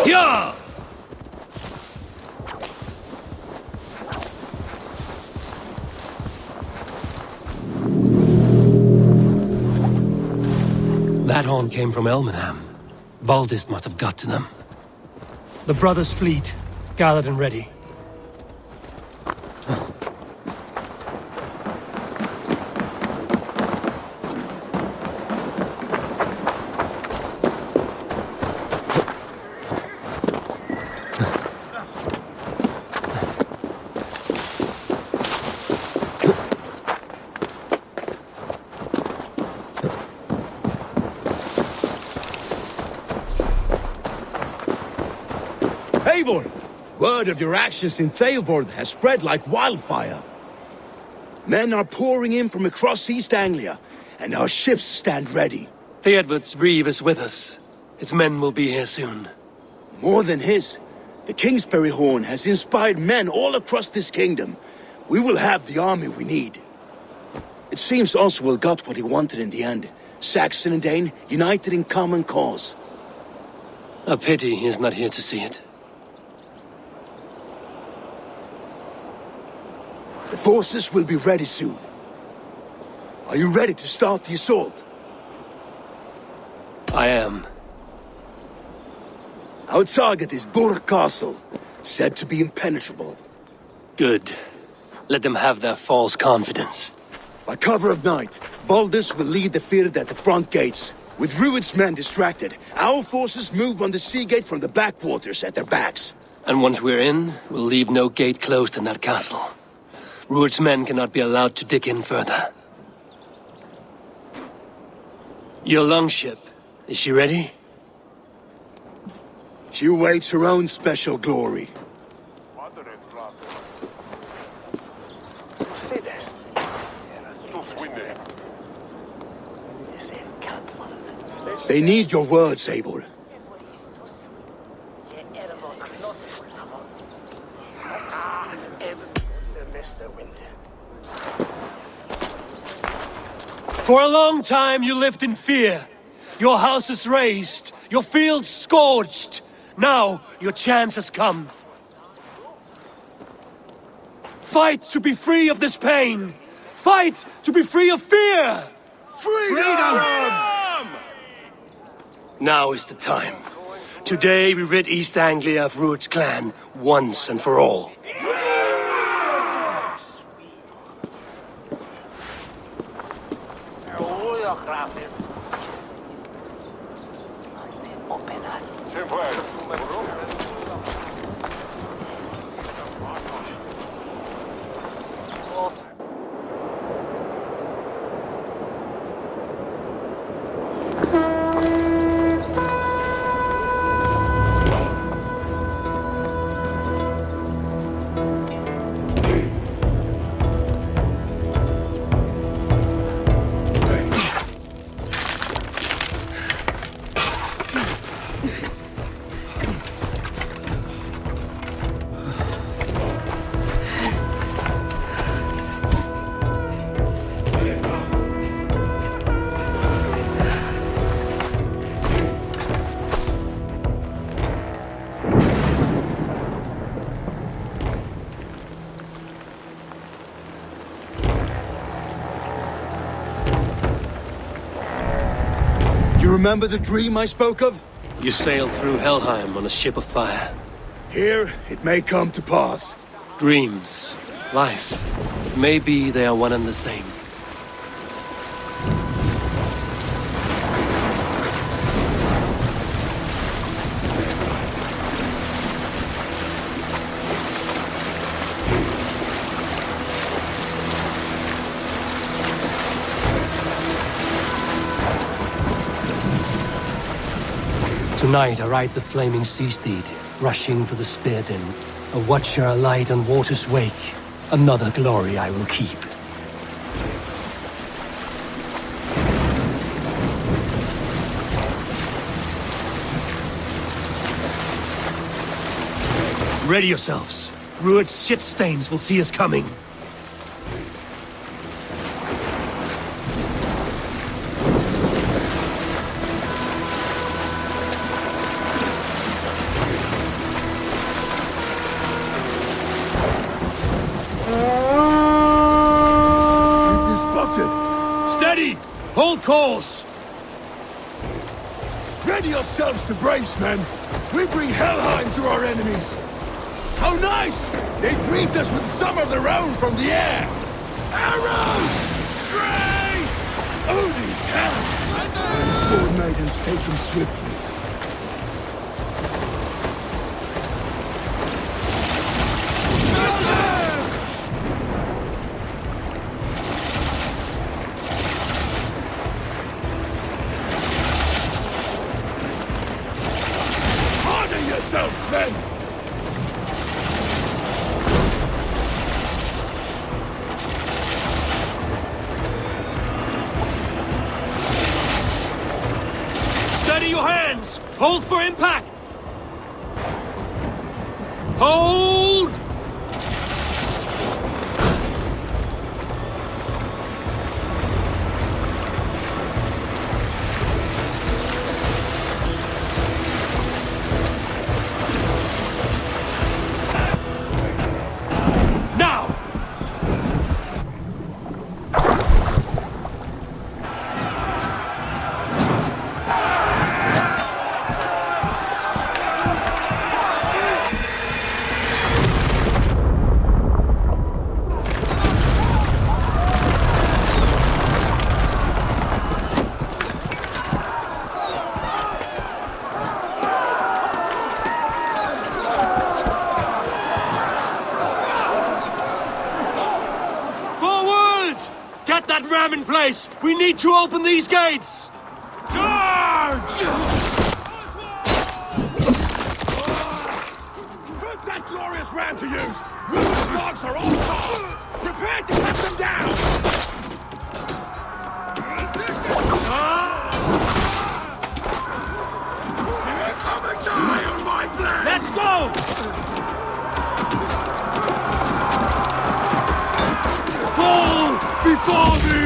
Yeah! That horn came from Elmenham. Baldist must have got to them. The brothers' fleet, gathered and ready. Eivor! Word of your actions in Eivor has spread like wildfire. Men are pouring in from across East Anglia, and our ships stand ready. Theodward's reeve is with us. His men will be here soon. More than his, the Kingsbury Horn has inspired men all across this kingdom. We will have the army we need. It seems Oswald got what he wanted in the end. Saxon and Dane united in common cause. A pity he is not here to see it. The forces will be ready soon. Are you ready to start the assault? I am. Our target is Burg Castle, said to be impenetrable. Good. Let them have their false confidence. By cover of night, Baldus will lead the Firth at the front gates. With Rued's men distracted, our forces move on the sea gate from the backwaters at their backs. And once we're in, we'll leave no gate closed in that castle. Rued's men cannot be allowed to dig in further. Your longship, is she ready? She awaits her own special glory. They need your words, Eivor. For a long time you lived in fear. Your houses razed, your fields scorched. Now your chance has come. Fight to be free of this pain. Fight to be free of fear. Freedom! Now is the time. Today we rid East Anglia of Rued's clan, once and for all. Remember the dream I spoke of? You sailed through Helheim on a ship of fire. Here, it may come to pass. Dreams, life, maybe they are one and the same. Tonight I ride the flaming sea steed, rushing for the spear din. A watcher alight on water's wake. Another glory I will keep. Ready yourselves. Rued's shit stains will see us coming. We've been spotted! Steady! Hold course! Ready yourselves to brace, men! We bring Helheim to our enemies! How nice! They greet us with some of their own from the air! Arrows! Great! Odin's help! The sword maidens take them swiftly. Harden yourselves, men! Steady your hands! Hold for impact! Hold! Now! Forward! Get that ram in place! We need to open these gates! Charge! Put that glorious ram to use! Rude's logs are all gone! Prepare to cut them down! You're coming to eye on my plan! Let's go! Fall before me!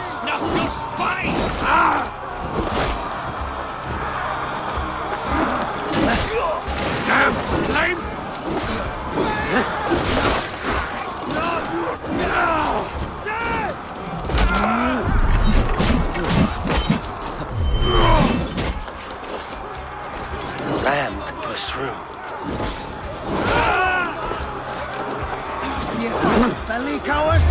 Snuff your spine! Damn flames! The ram could push through. Belly coward!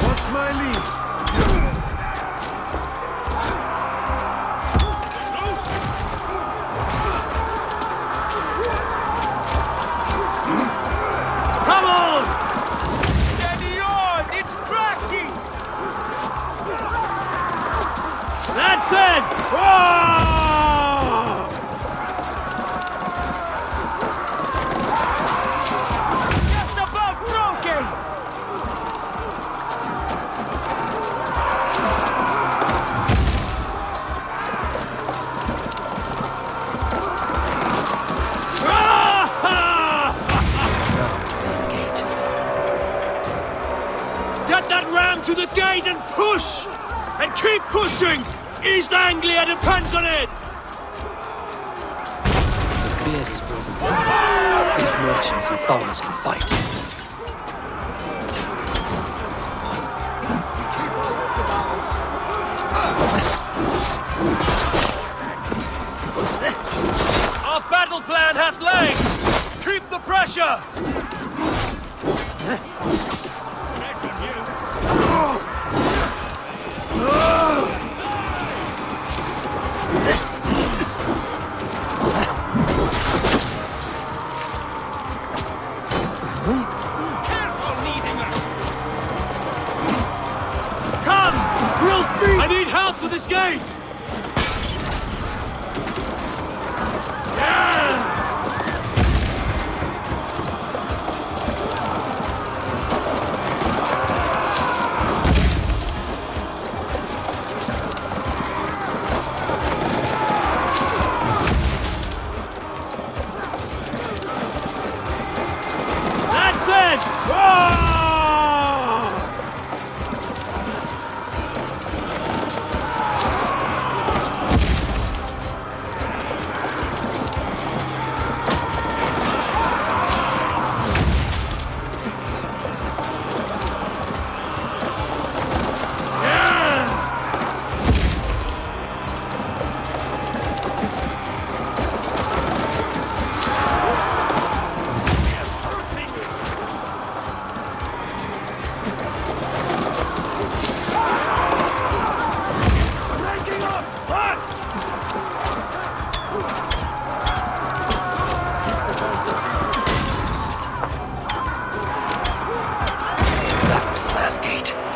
What's my lead? Come on! Steady on! It's cracking! That's it! Ah! Just about broken! Get that ram to the gate and push! And keep pushing! East Anglia depends on it! The beard is broken. These merchants and farmers can fight. Our battle plan has legs! the pressure! Come! I need help with this gate!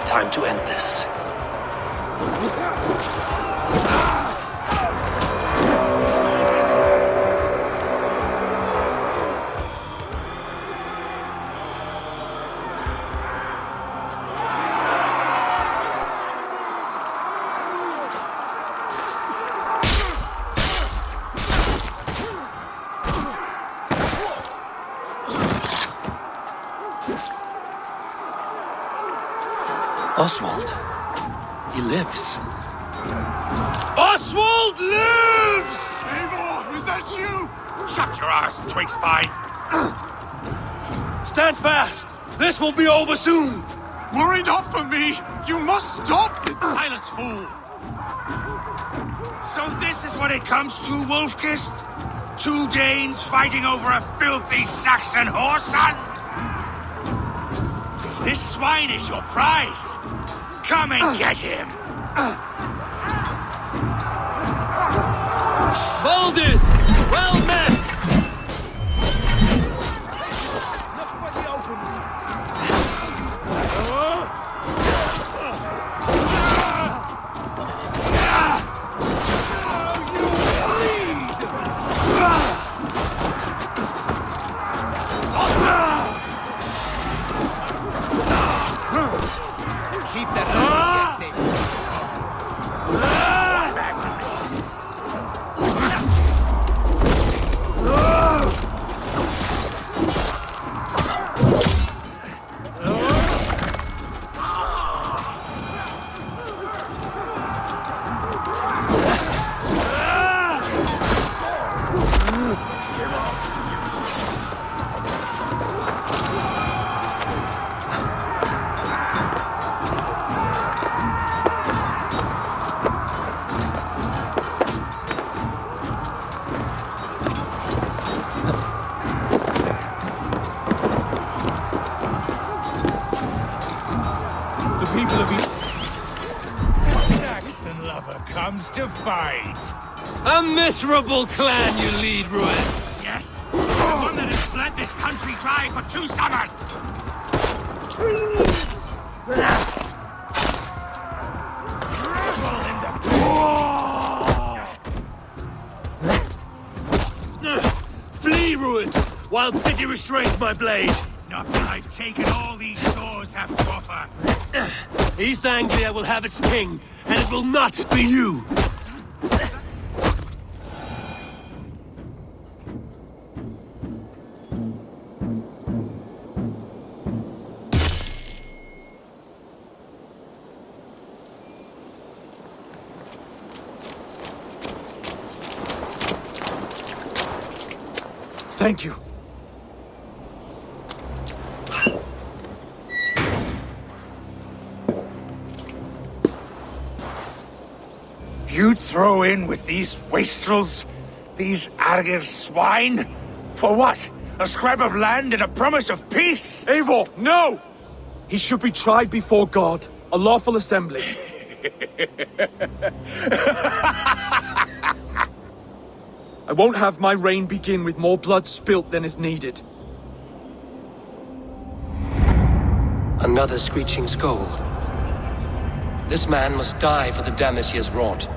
Time to end this. Oswald. He lives. Oswald lives! Eivor, is that you? Shut your ass, twig spine. Stand fast! This will be over soon! Worry not for me. You must stop. Silence, fool! So this is what it comes to, Wolfkist? 2 Danes fighting over a filthy Saxon whoreson? If this swine is your prize, come and get him! Baldus! Well met! Keep that safe. People of East... Saxon lover comes to fight. A miserable clan you lead, Rued. Yes, the one that has bled this country dry for 2 summers! Flee, Rued, while pity restrains my blade. Not till I've taken all these shores have to offer. East Anglia will have its king, and it will not be you. Thank you. You'd throw in with these wastrels? These Argir swine? For what? A scrap of land and a promise of peace? Eivor, no! He should be tried before God, a lawful assembly. I won't have my reign begin with more blood spilt than is needed. Another screeching scold. This man must die for the damage he has wrought.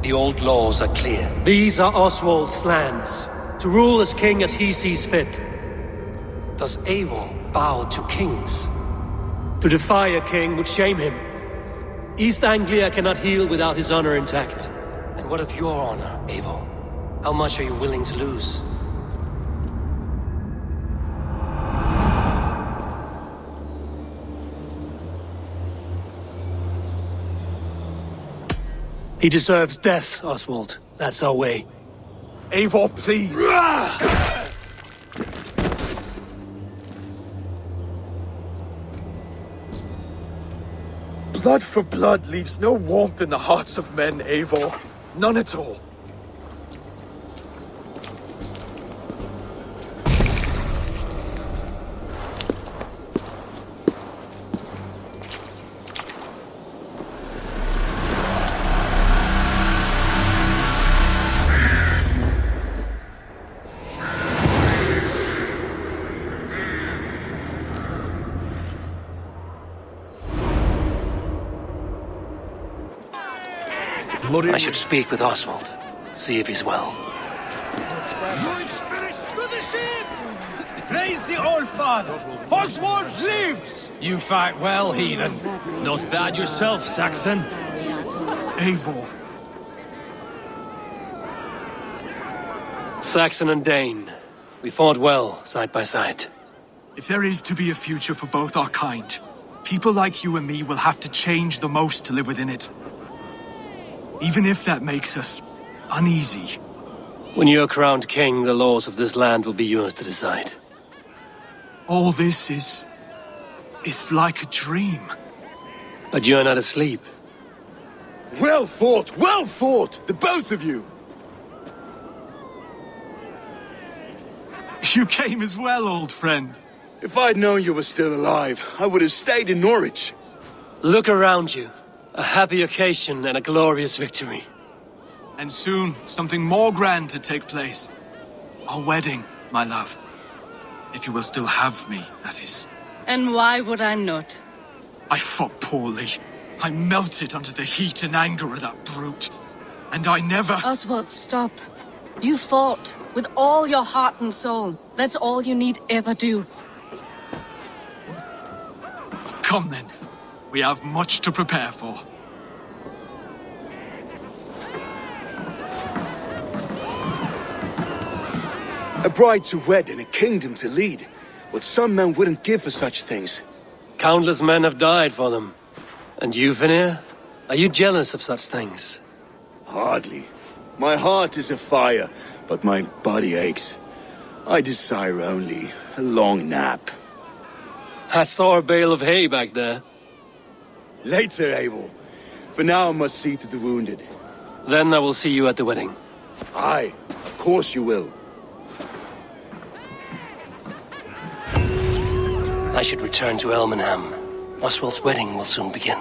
The old laws are clear. These are Oswald's lands, to rule as king as he sees fit. Does Eivor bow to kings? To defy a king would shame him. East Anglia cannot heal without his honor intact. And what of your honor, Eivor? How much are you willing to lose? He deserves death, Oswald. That's our way. Eivor, please! Blood for blood leaves no warmth in the hearts of men, Eivor. None at all. I should speak with Oswald. See if he's well. Good spirits to the ships! Praise the Old Father! Oswald lives! You fight well, heathen. Not bad yourself, Saxon. Eivor. Saxon and Dane. We fought well, side by side. If there is to be a future for both our kind, people like you and me will have to change the most to live within it. Even if that makes us uneasy. When you're crowned king, the laws of this land will be yours to decide. All this is like a dream. But you're not asleep. Well fought, the both of you! You came as well, old friend. If I'd known you were still alive, I would have stayed in Norwich. Look around you. A happy occasion and a glorious victory. And soon, something more grand to take place. Our wedding, my love. If you will still have me, that is. And why would I not? I fought poorly. I melted under the heat and anger of that brute. And I never... Oswald, stop. You fought with all your heart and soul. That's all you need ever do. Come then. We have much to prepare for. A bride to wed and a kingdom to lead. What some men wouldn't give for such things. Countless men have died for them. And you, Vanir? Are you jealous of such things? Hardly. My heart is afire, but my body aches. I desire only a long nap. I saw a bale of hay back there. Later, Eivor. For now I must see to the wounded. Then I will see you at the wedding. Aye, of course you will. I should return to Elmenham. Oswald's wedding will soon begin.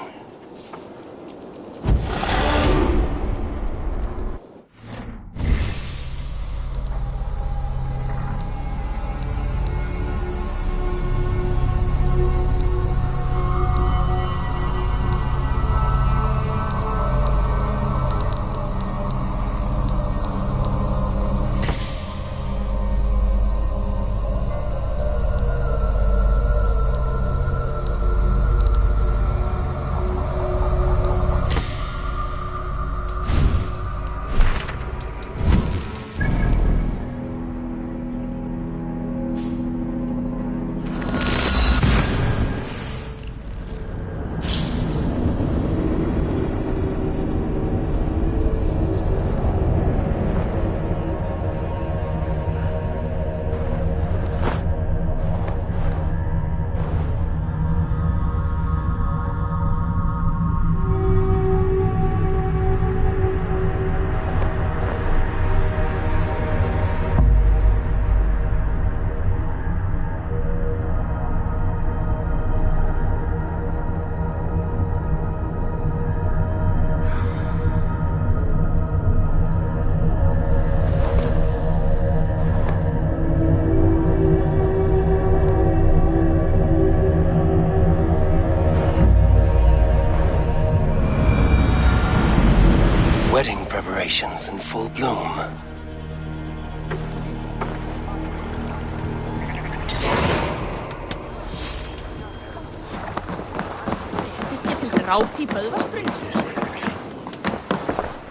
preparations in full bloom.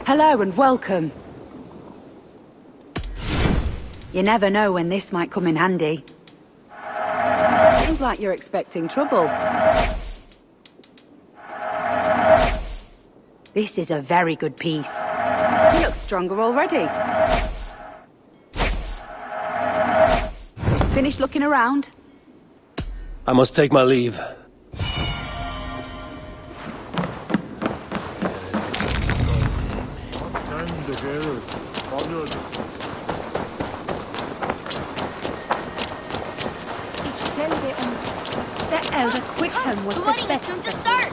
Hello and welcome. You never know when this might come in handy. Seems like you're expecting trouble. This is a very good piece. You look stronger already. Finished looking around? I must take my leave. The elder Quickham was the best. Soon to start.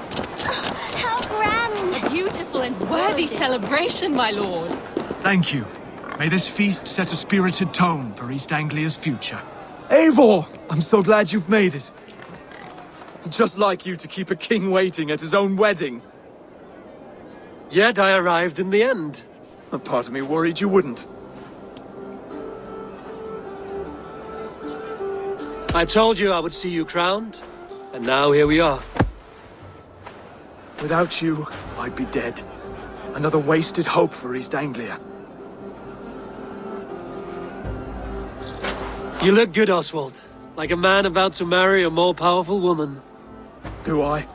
How grand! A beautiful and worthy celebration, my lord. Thank you. May this feast set a spirited tone for East Anglia's future. Eivor! I'm so glad you've made it. Just like you to keep a king waiting at his own wedding. Yet I arrived in the end. A part of me worried you wouldn't. I told you I would see you crowned, and now here we are. Without you, I'd be dead. Another wasted hope for East Anglia. You look good, Oswald. Like a man about to marry a more powerful woman. Do I?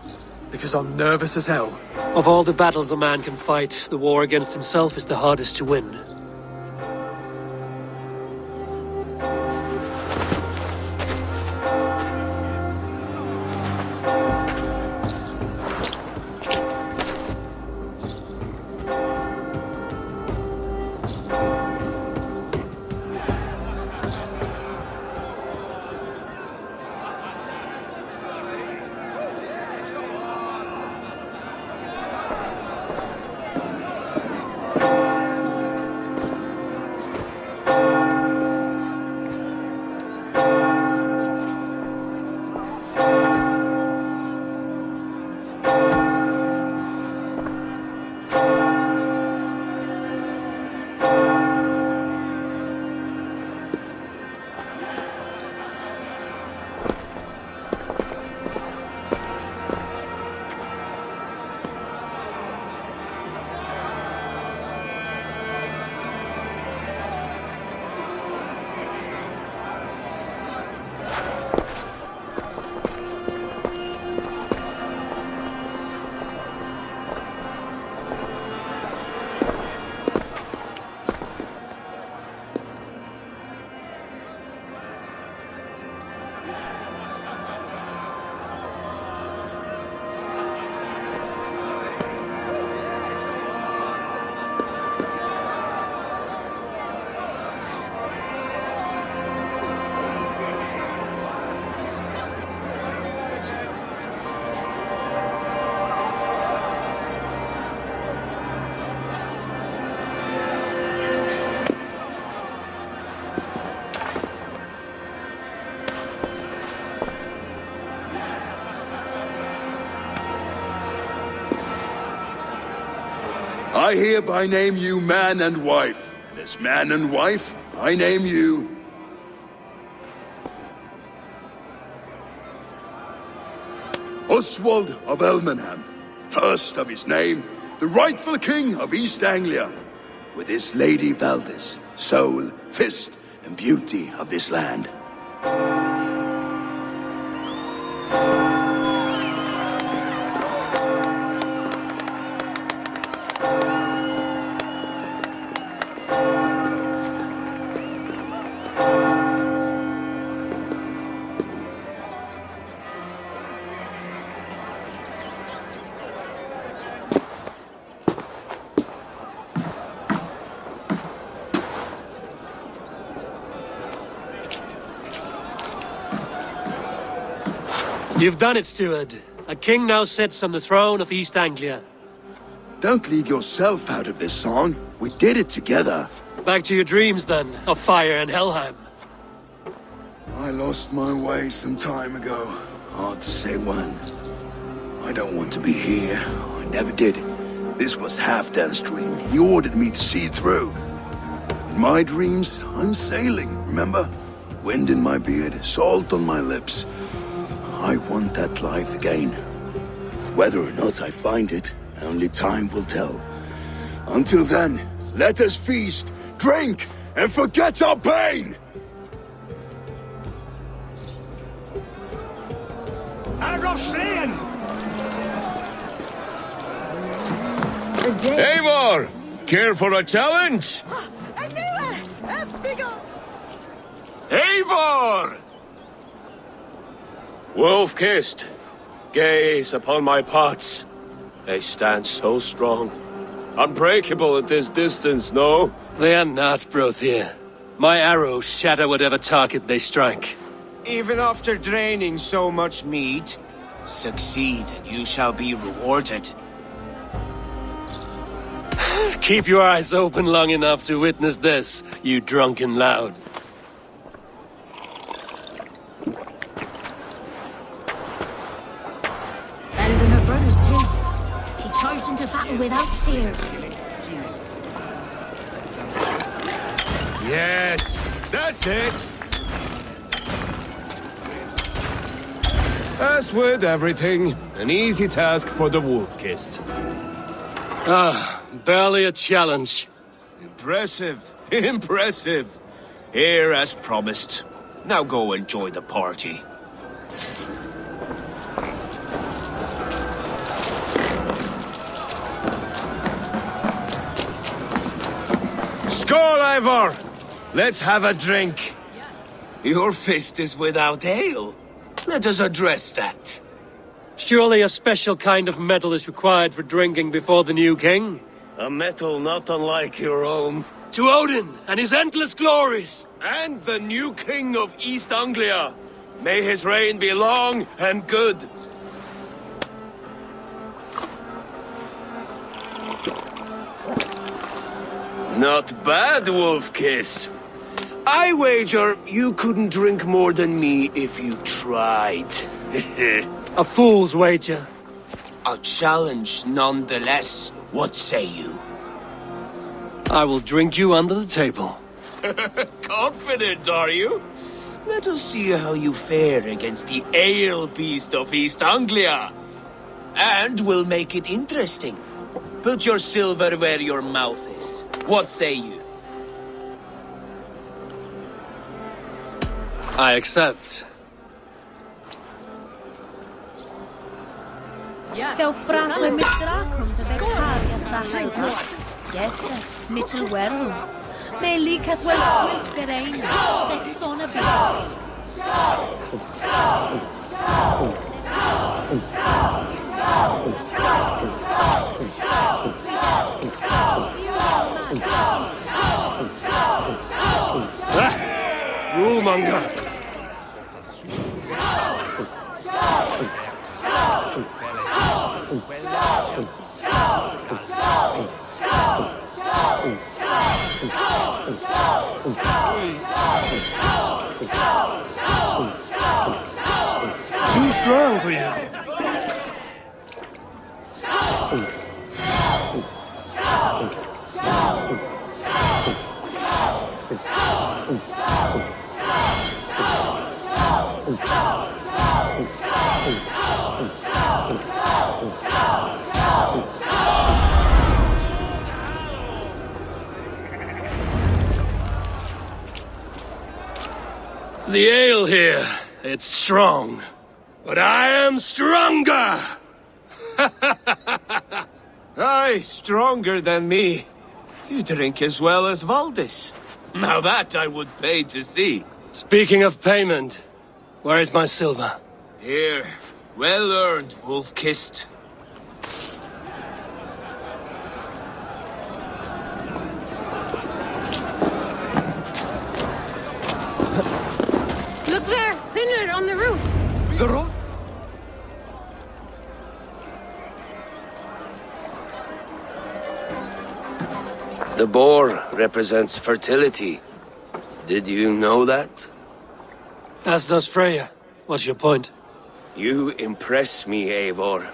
Because I'm nervous as hell. Of all the battles a man can fight, the war against himself is the hardest to win. I hereby name you man and wife, and as man and wife, I name you... Oswald of Elmenham, first of his name, the rightful king of East Anglia, with his lady Valdis, soul, fist, and beauty of this land. You've done it, steward. A king now sits on the throne of East Anglia. Don't leave yourself out of this song. We did it together. Back to your dreams, then, of fire and Helheim. I lost my way some time ago. Hard to say when. I don't want to be here. I never did. This was Halfdan's dream. He ordered me to see it through. In my dreams, I'm sailing, remember? Wind in my beard, salt on my lips. I want that life again. Whether or not I find it, only time will tell. Until then, let us feast, drink, and forget our pain! Eivor! Care for a challenge? Eivor! Wolf-kissed, gaze upon my pots. They stand so strong. Unbreakable at this distance, no? They are not, Brothier. My arrows shatter whatever target they strike. Even after draining so much meat, succeed and you shall be rewarded. Keep your eyes open long enough to witness this, you drunken loud. Better than her brothers too. She charged into battle without fear. Yes, that's it! As with everything, an easy task for the wolf-kissed. Barely a challenge. Impressive, impressive. Here as promised. Now go enjoy the party. Skål, Eivor! Let's have a drink. Your fist is without ale. Let us address that. Surely a special kind of metal is required for drinking before the new king? A metal not unlike your own. To Odin and his endless glories! And the new king of East Anglia. May his reign be long and good. Not bad, Wolf-Kiss. I wager you couldn't drink more than me if you tried. A fool's wager. A challenge nonetheless. What say you? I will drink you under the table. Confident, are you? Let us see how you fare against the ale beast of East Anglia. And we'll make it interesting. Put your silver where your mouth is. What say you? I accept. So pratar med drakom det karga Yes, Mitchell Werrell. May likat well quick bereina. Det såna bra. Rulemonger! Too strong for you. The ale here, it's strong. But I am stronger! Aye, stronger than me. You drink as well as Valdis. Now that I would pay to see. Speaking of payment, where is my silver? Here, well earned, wolf-kissed. Look there, Finland on the roof. The roof? The boar represents fertility. Did you know that? As does Freya. What's your point? You impress me, Eivor.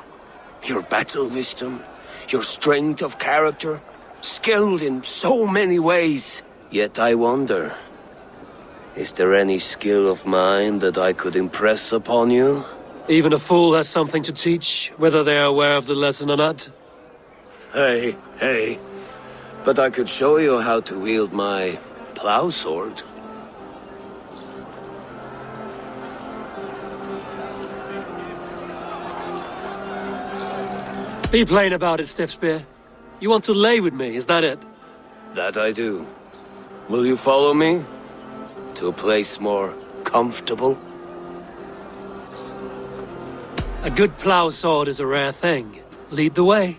Your battle wisdom, your strength of character, skilled in so many ways. Yet I wonder, is there any skill of mine that I could impress upon you? Even a fool has something to teach, whether they are aware of the lesson or not. Hey. But I could show you how to wield my plow sword. Be plain about it, Stiffspear. You want to lay with me, is that it? That I do. Will you follow me? To a place more comfortable? A good plow sword is a rare thing. Lead the way.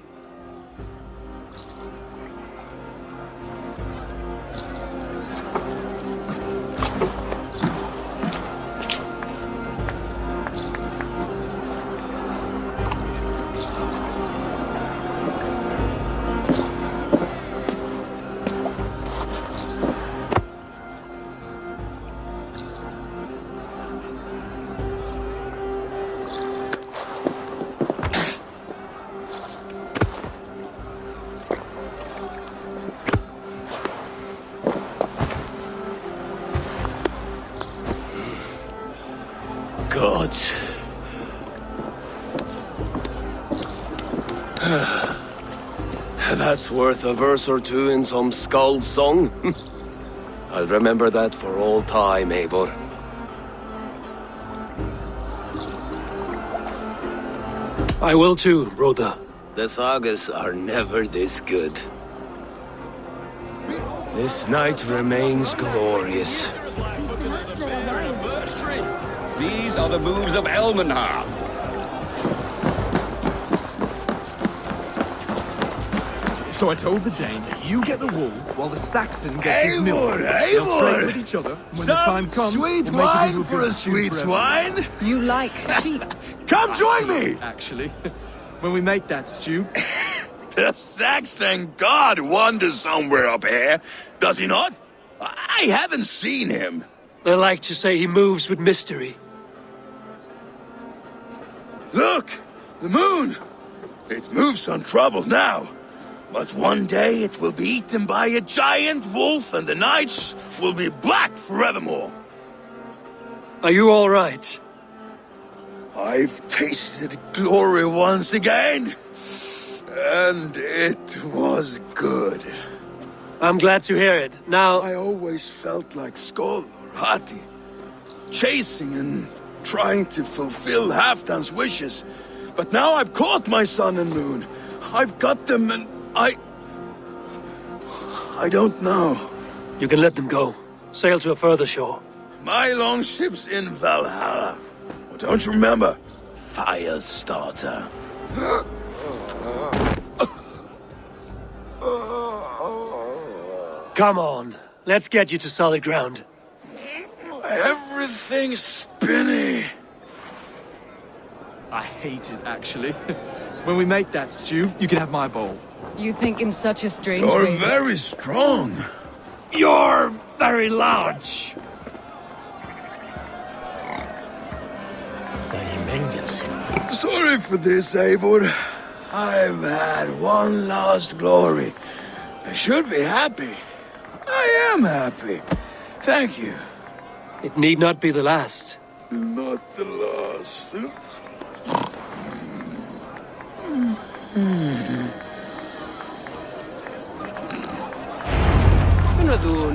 Gods. That's worth a verse or two in some skald's song. I'll remember that for all time, Eivor. I will too, brother. The sagas are never this good. This night remains glorious. These are the moves of Elmenhar. So I told the Dane that you get the wool while the Saxon gets his milk. Eivor, They'll Eivor! trade with each other. When the time comes, sweet we'll make it wine into a for good a stew sweet for swine. You like sheep. Come join me. Actually, when we make that stew, The Saxon god wanders somewhere up here, does he not? I haven't seen him. They like to say he moves with mystery. Look, the moon. It moves untroubled now. But one day it will be eaten by a giant wolf and the nights will be black forevermore. Are you all right? I've tasted glory once again. And it was good. I'm glad to hear it. Now, I always felt like Skoll or Hati, chasing and trying to fulfill Halfdan's wishes. But now I've caught my sun and moon. I've got them and I don't know. you can let them go. Sail to a further shore. My longship's in Valhalla. Oh, don't you remember? Firestarter. Come on, let's get you to solid ground. Everything's spinny. I hate it, actually. When we make that stew, you can have my bowl. You think in such a strange You're way. very strong. You're very large. Sorry for this, Eivor. I've had one last glory. I should be happy. I am happy. Thank you. It need not be the last. Not the last.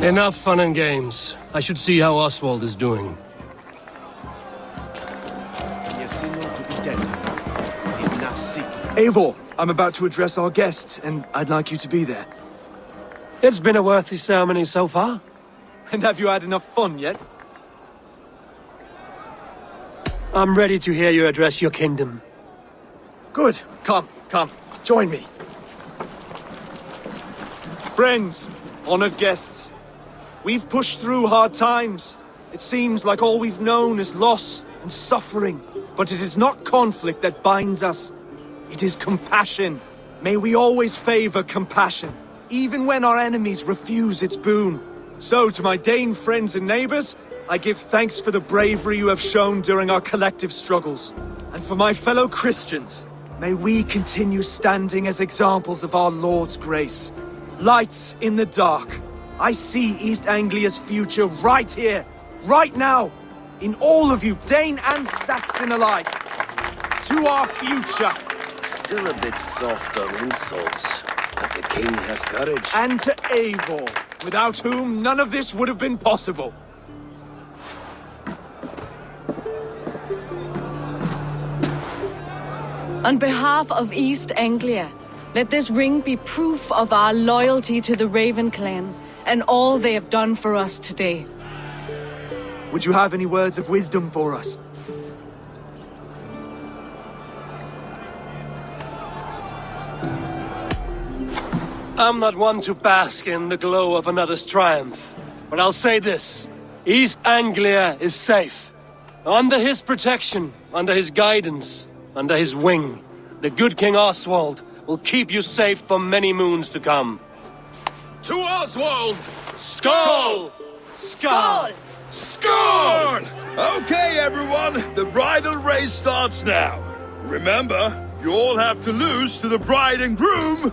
Enough fun and games. I should see how Oswald is doing. Eivor, I'm about to address our guests, and I'd like you to be there. It's been a worthy ceremony so far. And have you had enough fun yet? I'm ready to hear you address your kingdom. Good. Come, join me. Friends, honored guests, we've pushed through hard times. It seems like all we've known is loss and suffering. But it is not conflict that binds us. It is compassion. May we always favor compassion, even when our enemies refuse its boon. So, to my Dane friends and neighbors, I give thanks for the bravery you have shown during our collective struggles. And for my fellow Christians, may we continue standing as examples of our Lord's grace. Lights in the dark. I see East Anglia's future right here, right now, in all of you, Dane and Saxon alike. To our future. Still a bit soft on insults, but the king has courage. And to Eivor, without whom none of this would have been possible. On behalf of East Anglia, let this ring be proof of our loyalty to the Raven clan and all they have done for us today. Would you have any words of wisdom for us? I'm not one to bask in the glow of another's triumph, but I'll say this. East Anglia is safe. Under his protection, under his guidance, under his wing, the good King Oswald will keep you safe for many moons to come. To Oswald! Skull! Skull! Scorn! Okay, everyone, the bridal race starts now. Remember, you all have to lose to the bride and groom.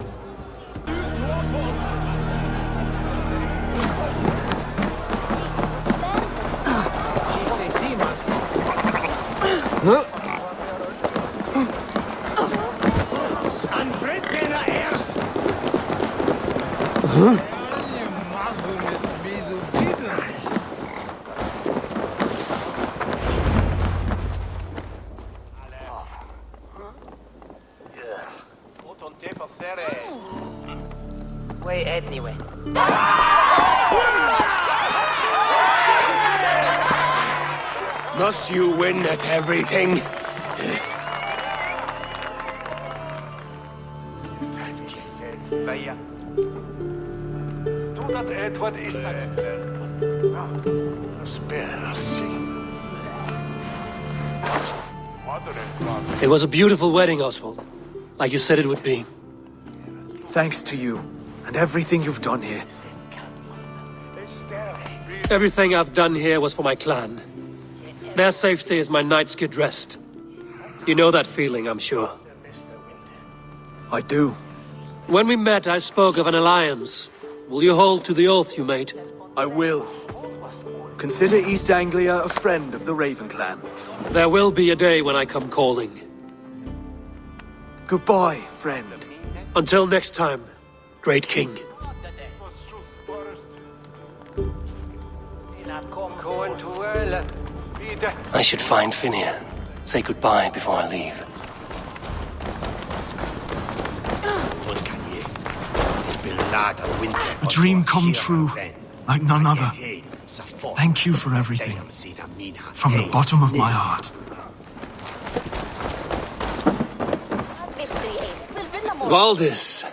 Anyway. Must you win at everything? It was a beautiful wedding, Oswald. Like you said it would be. Thanks to you, and everything you've done here. Everything I've done here was for my clan. Their safety is my night's good rest. You know that feeling, I'm sure. I do. When we met, I spoke of an alliance. Will you hold to the oath you made? I will. Consider East Anglia a friend of the Raven clan. There will be a day when I come calling. Goodbye, friend. Until next time, great king. I should find Finir. Say goodbye before I leave. A dream come true, like none other. Thank you for everything, from the bottom of my heart. Valdis,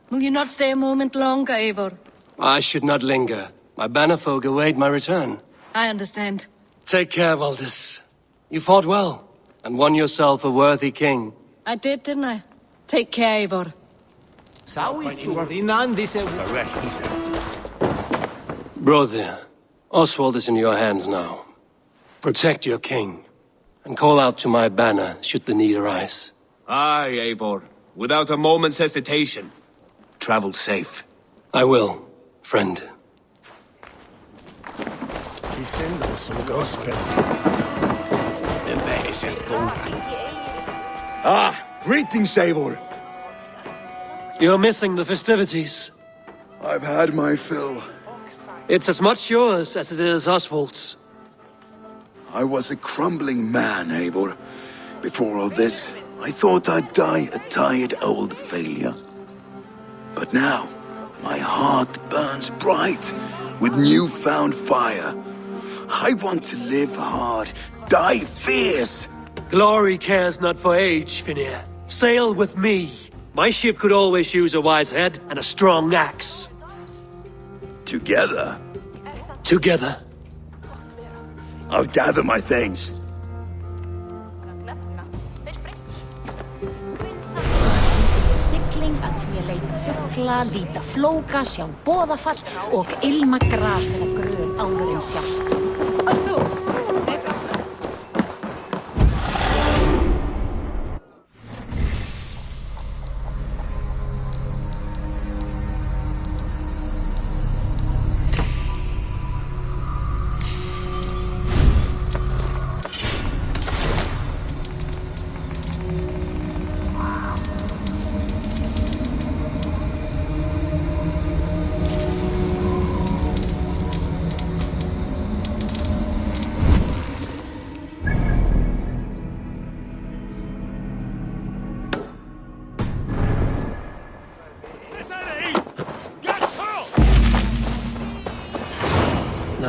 Will you not stay a moment longer, Eivor? I should not linger. My banner folk await my return. I understand. Take care, Valdis. You fought well, and won yourself a worthy king. I did, didn't I? Take care, Eivor. Brother, Oswald is in your hands now. Protect your king, and call out to my banner should the need arise. Aye, Eivor. Without a moment's hesitation. Travel safe. I will, friend. Greetings, Eivor. You're missing the festivities. I've had my fill. It's as much yours as it is Oswald's. I was a crumbling man, Eivor. Before all this, I thought I'd die a tired old failure. But now, my heart burns bright with newfound fire. I want to live hard, die fierce. Glory cares not for age, Finir. Sail with me. My ship could always use a wise head and a strong axe. Together, Together. I'll gather my things. Sigling að því að leita fugla, líta flóka, sjá boðafall og ilma gras eða grön áður en sjást.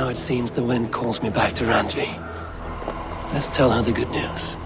now it seems the wind calls me back to Randvi. Let's tell her the good news.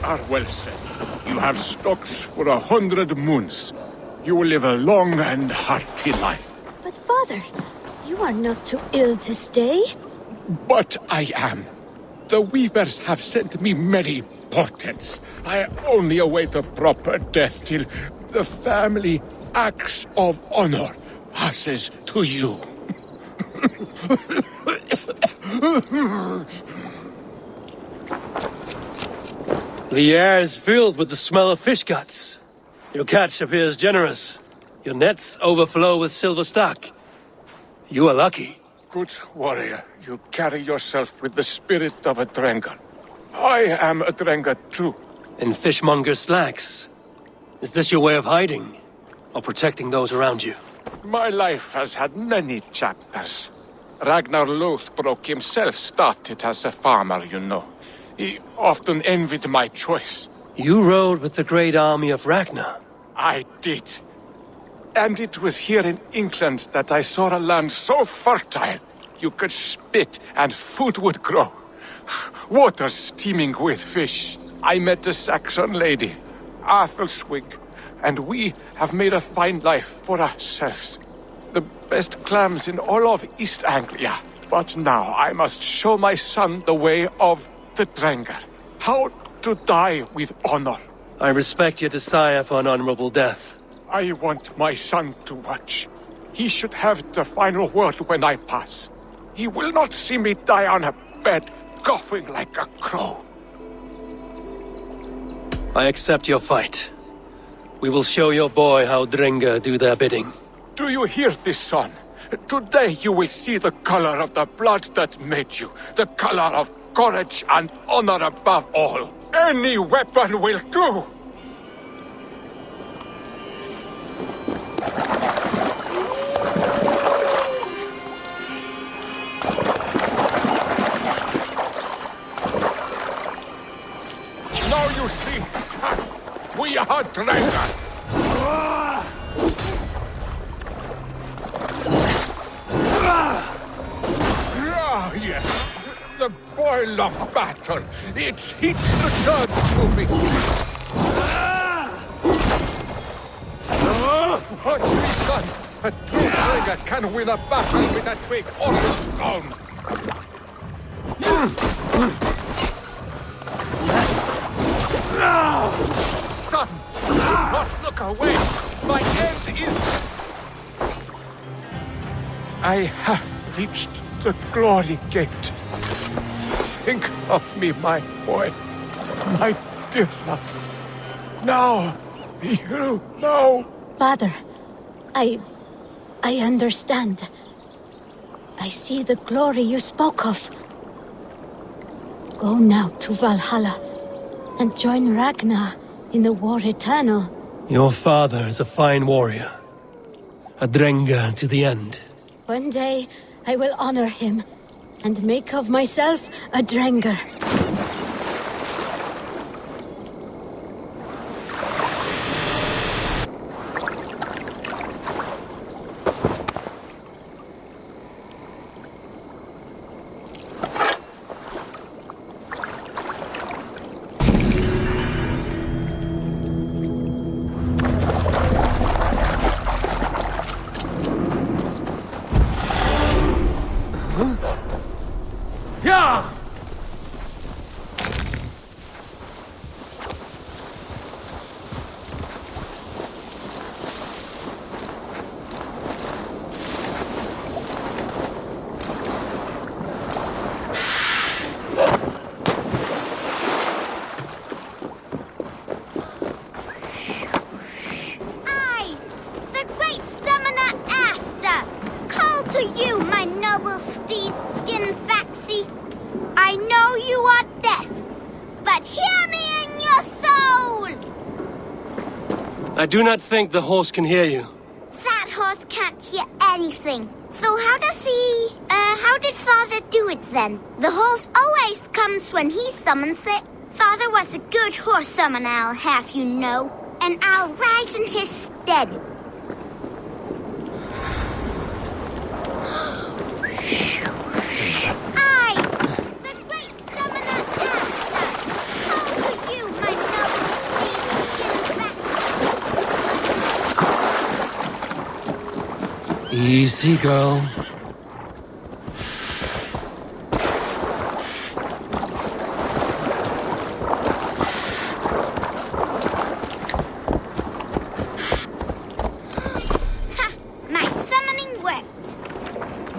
Are well said. You have stocks for 100 moons. You will live a long and hearty life. But father, you are not too ill to stay. But I am. The weavers have sent me many portents. I only await a proper death till the family axe of honor passes to you. The air is filled with the smell of fish guts. Your catch appears generous. Your nets overflow with silver stock. You are lucky. Good warrior, you carry yourself with the spirit of a Drengar. I am a Drengar too. In fishmonger's slacks. Is this your way of hiding? Or protecting those around you? My life has had many chapters. Ragnar Lothbrok himself started as a farmer, you know. He often envied my choice. You rode with the great army of Ragnar. I did. And it was here in England that I saw a land so fertile you could spit and food would grow. Waters teeming with fish. I met a Saxon lady, Athelswig, and we have made a fine life for ourselves. The best clams in all of East Anglia. But now I must show my son the way of the Drengar. How to die with honor. I respect your desire for an honorable death. I want my son to watch. He should have the final word when I pass. He will not see me die on a bed, coughing like a crow. I accept your fight. We will show your boy how Drengar do their bidding. Do you hear this, son? Today you will see the color of the blood that made you. The color of courage and honor above all. Any weapon will do! Now you see, son, we are Drengar. Yes. The boil of battle. Its heat returns to me. Watch me, son. A true Drengar can win a battle with a twig or a stone. Son, do not look away. My end is... I have reached the glory gate. Think of me, my boy. My dear love. Now, you know. Father, I understand. I see the glory you spoke of. Go now to Valhalla and join Ragnar in the war eternal. Your father is a fine warrior. A Drengar to the end. One day, I will honor him and make of myself a Drengar. I do not think the horse can hear you. That horse can't hear anything. So how did Father do it then? The horse always comes when he summons it. Father was a good horse summoner, I'll have you know. And I'll ride in his stead. I, the great summoner Asta, call to you, my noble steed in battle. Easy, girl.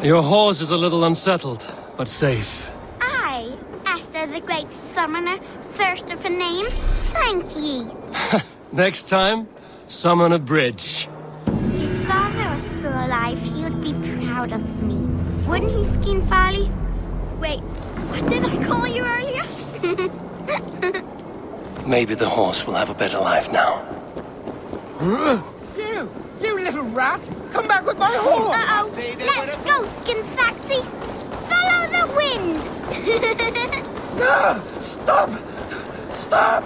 Your horse is a little unsettled, but safe. I, Asta the Great Summoner, first of a name, thank ye. Next time, summon a bridge. If Father was still alive, he would be proud of me. Wouldn't he, Skin Farley? Wait, what did I call you earlier? Maybe the horse will have a better life now. You little rat! Come back with my horse! Uh-oh, let's go, Skin Foxy! Follow the wind! Stop! Stop!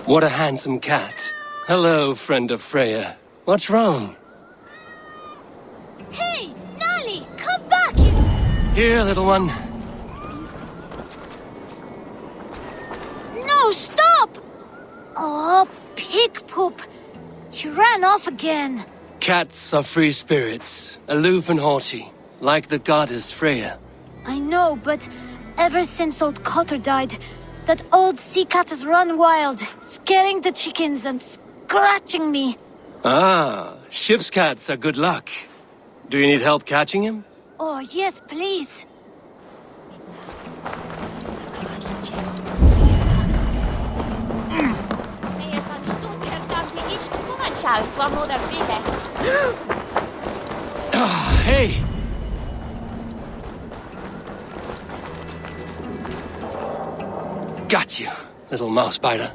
What a handsome cat. Hello, friend of Freya. What's wrong? Hey, Nolly, come back! Here, little one. No, stop! Oh, pig poop. You ran off again. Cats are free spirits, aloof and haughty, like the goddess Freya. I know, but ever since old Cotter died, that old sea cat has run wild, scaring the chickens and scratching me. Ah, ship's cats are good luck. Do you need help catching him? Oh, yes, please. Ah, hey! Got you, little mouse biter.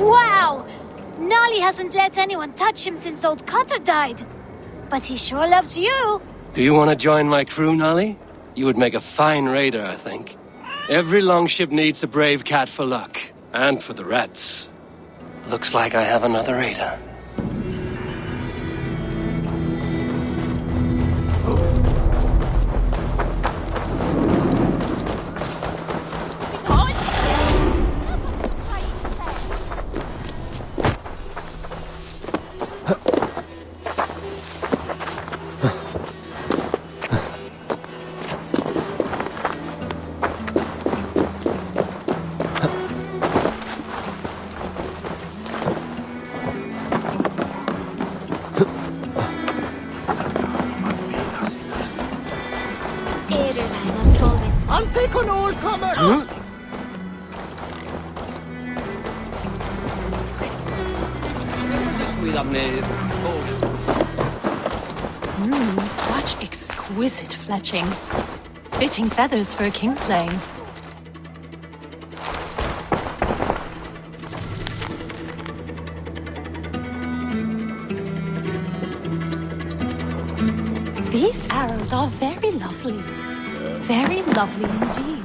Wow! Nolly hasn't let anyone touch him since old Cotter died. But he sure loves you. Do you want to join my crew, Nolly? You would make a fine raider, I think. Every longship needs a brave cat for luck. And for the rats. Looks like I have another raider. I'll take on all comers! Such exquisite fletchings. Fitting feathers for a kingslaying. These arrows are very lovely. Very lovely indeed.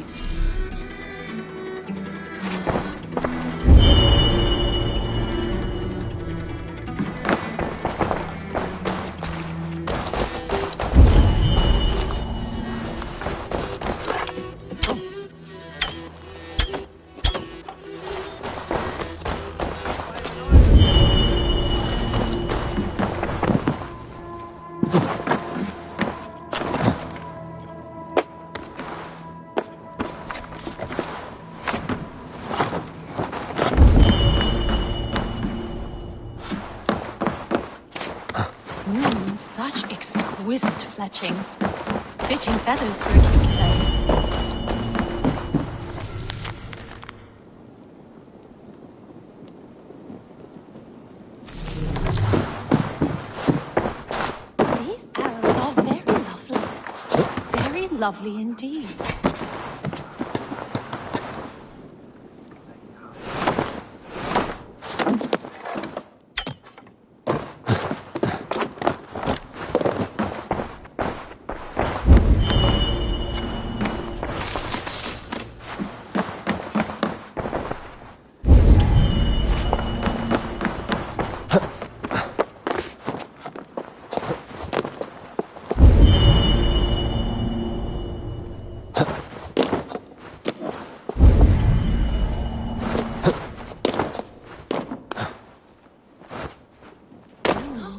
Such exquisite fletchings. Fitting feathers for a king's slave. These arrows are very lovely. Very lovely indeed.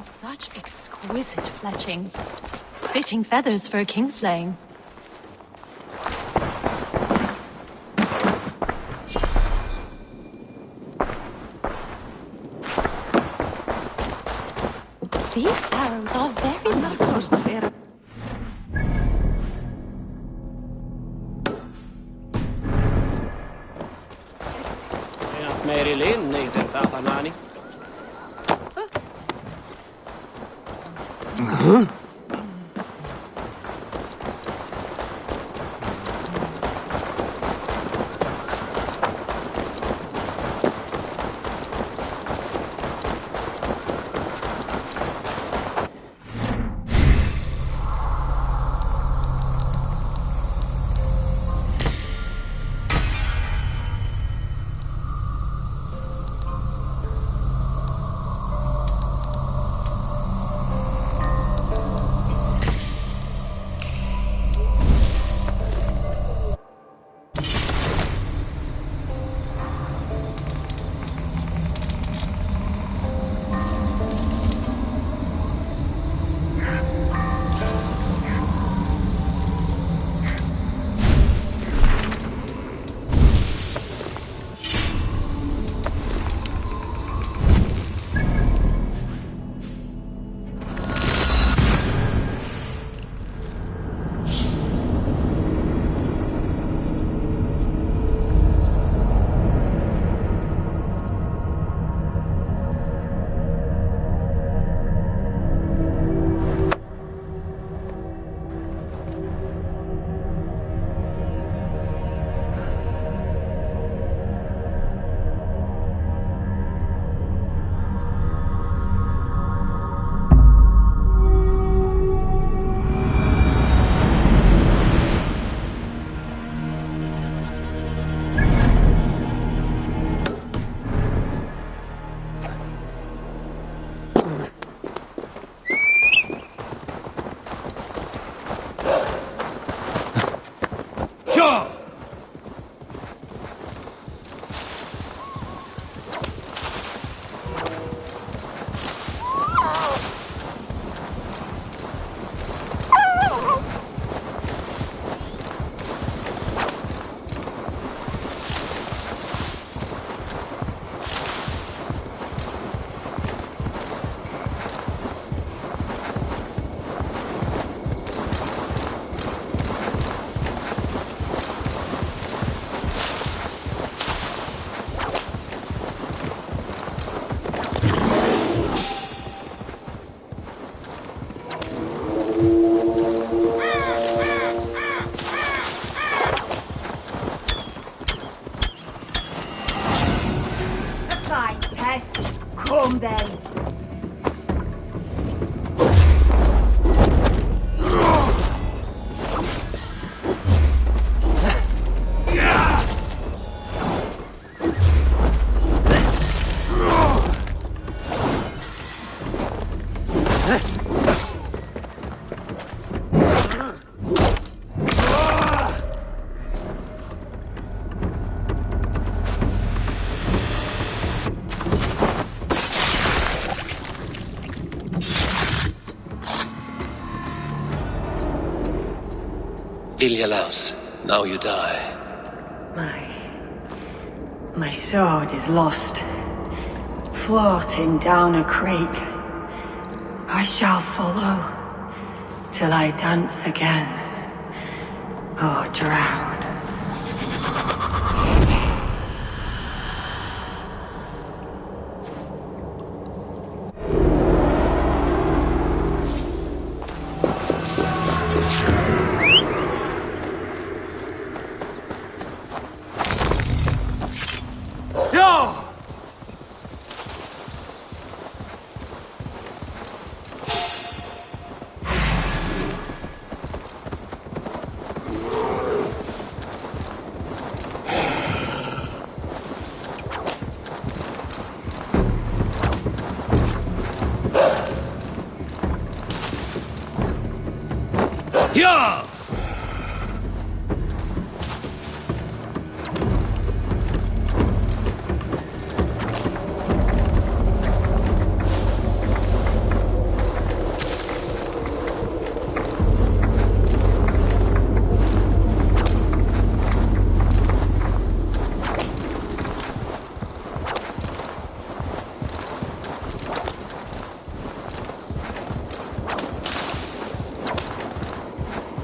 Such exquisite fletchings. Fitting feathers for a kingslaying. These arrows are very lovely. Mary Lynn, neither Tapanani. Come then. Viljalaus, now you die. My sword is lost, floating down a creek. I shall follow till I dance again. or drown. Yeah!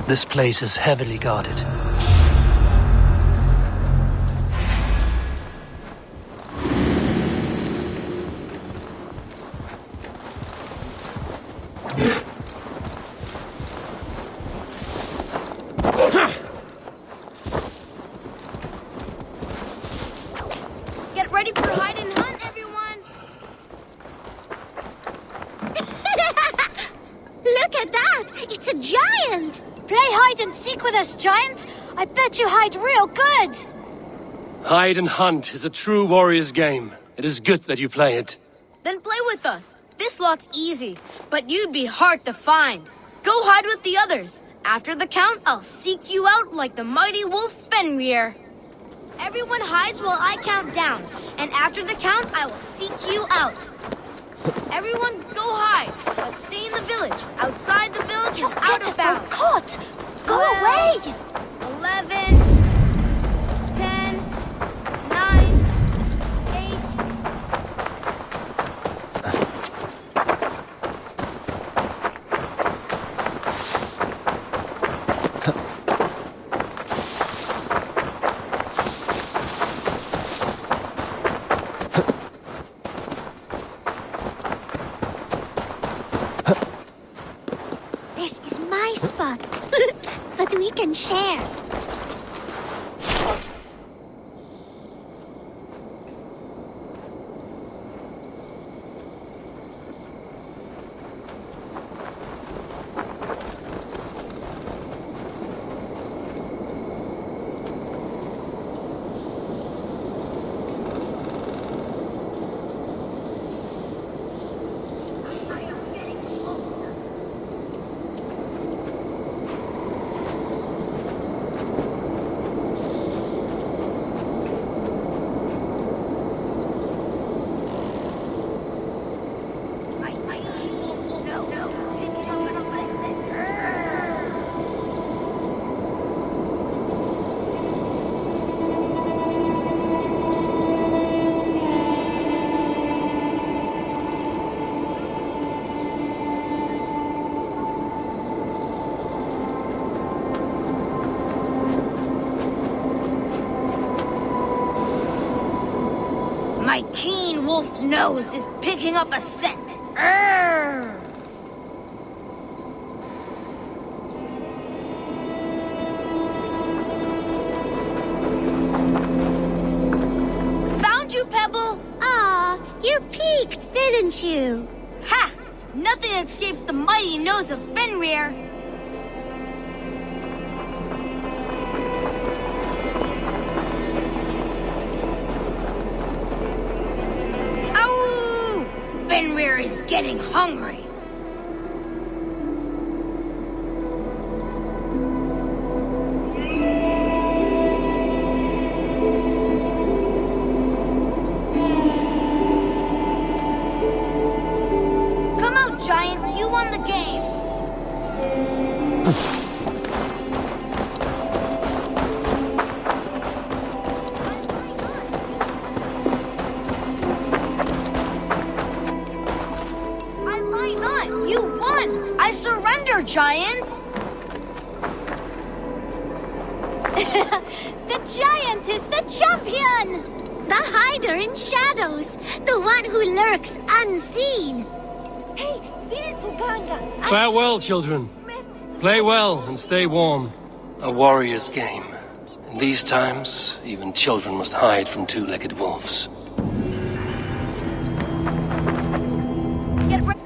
This place is heavily guarded. Get ready for hide and hunt, everyone! Look at that! It's a giant! Play hide and seek with us, giant! I bet you hide real good! Hide and hunt is a true warrior's game. It is good that you play it. Then play with us. This lot's easy, but you'd be hard to find. Go hide with the others. After the count, I'll seek you out like the mighty wolf Fenrir. Everyone hides while I count down, and after the count, I will seek you out. Everyone, go hide, but stay in the village. Outside the village is out of bounds. Caught! Go away! 11, 10, 9, 8. This is my spot. But we can share. My keen wolf nose is picking up a scent. Urgh! Found you, Pebble! Aw, you peeked, didn't you? Ha! Nothing escapes the mighty nose of Fenrir. Ow! Fenrir is getting hungry. Come out, Giant. You won the game. I line The giant is the champion! The hider in shadows, the one who lurks unseen. Hey, Farewell, children. Play well and stay warm. A warrior's game. In these times, even children must hide from two-legged wolves. Get ready.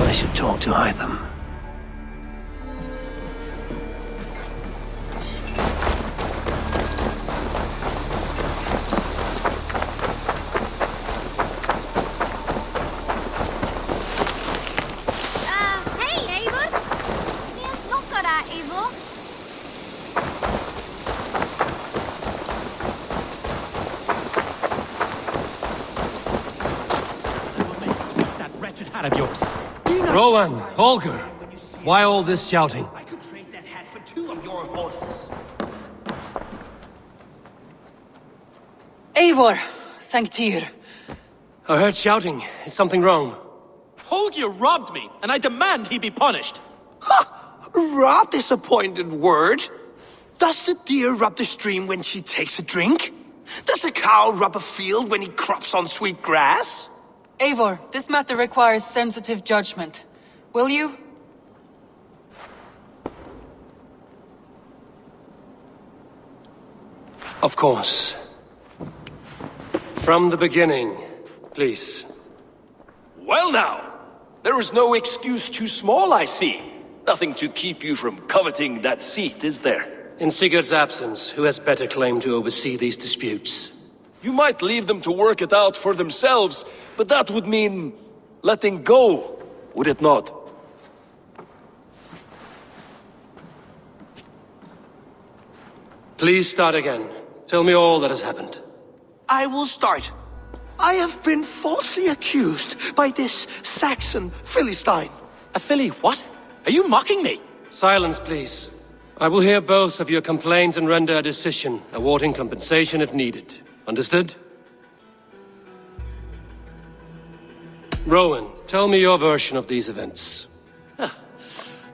I should talk to Hytham. Hey, Eivor! Helt noe der, Eivor. That wretched hat of yours. Rowan, Holger, why all this shouting? I could trade that hat for 2 of your horses. Eivor, thank Tyr. I heard shouting. Is something wrong? Holger robbed me, and I demand he be punished. Raw disappointed word. Does the deer rub the stream when she takes a drink? Does a cow rub a field when he crops on sweet grass? Eivor, this matter requires sensitive judgment. Will you? Of course. From the beginning, please. Well now, there is no excuse too small, I see. Nothing to keep you from coveting that seat, is there? In Sigurd's absence, who has better claim to oversee these disputes? You might leave them to work it out for themselves, but that would mean letting go, would it not? Please start again. Tell me all that has happened. I will start. I have been falsely accused by this Saxon Philistine. A Philly what? Are you mocking me? Silence, please. I will hear both of your complaints and render a decision, awarding compensation if needed. Understood? Rowan, tell me your version of these events.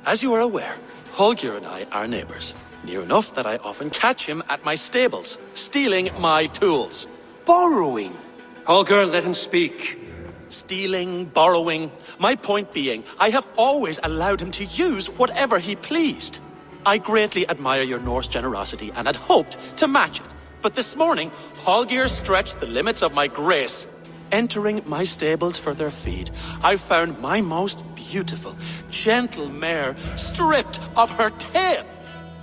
As you are aware, Holger and I are neighbors. Near enough that I often catch him at my stables, stealing my tools. Borrowing. Holger, let him speak. Stealing, borrowing. My point being, I have always allowed him to use whatever he pleased. I greatly admire your Norse generosity and had hoped to match it. But this morning, Holger stretched the limits of my grace. Entering my stables for their feed, I found my most beautiful, gentle mare stripped of her tail.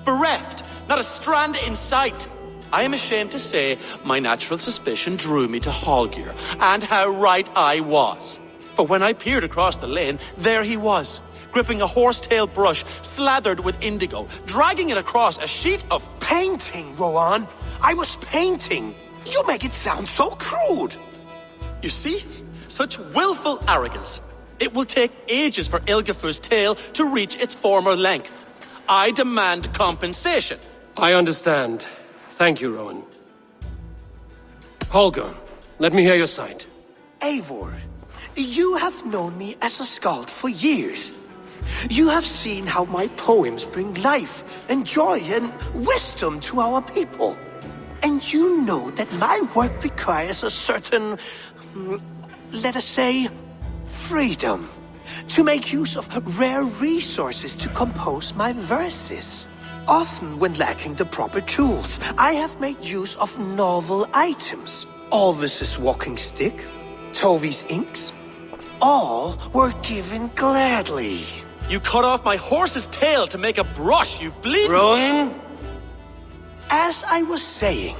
Bereft, not a strand in sight. I am ashamed to say my natural suspicion drew me to Holger, and how right I was. For when I peered across the lane, there he was, gripping a horsetail brush slathered with indigo, dragging it across a sheet of Painting, Rowan. I was painting. You make it sound so crude. You see? Such willful arrogance. It will take ages for Ilgafur's tail to reach its former length. I demand compensation. I understand. Thank you, Rowan. Holger, let me hear your side. Eivor, you have known me as a skald for years. You have seen how my poems bring life and joy and wisdom to our people. And you know that my work requires a certain, let us say, freedom to make use of rare resources to compose my verses. Often when lacking the proper tools, I have made use of novel items. Alvis's walking stick, Tovi's inks, all were given gladly. You cut off my horse's tail to make a brush, you bleed. Rowan? As I was saying,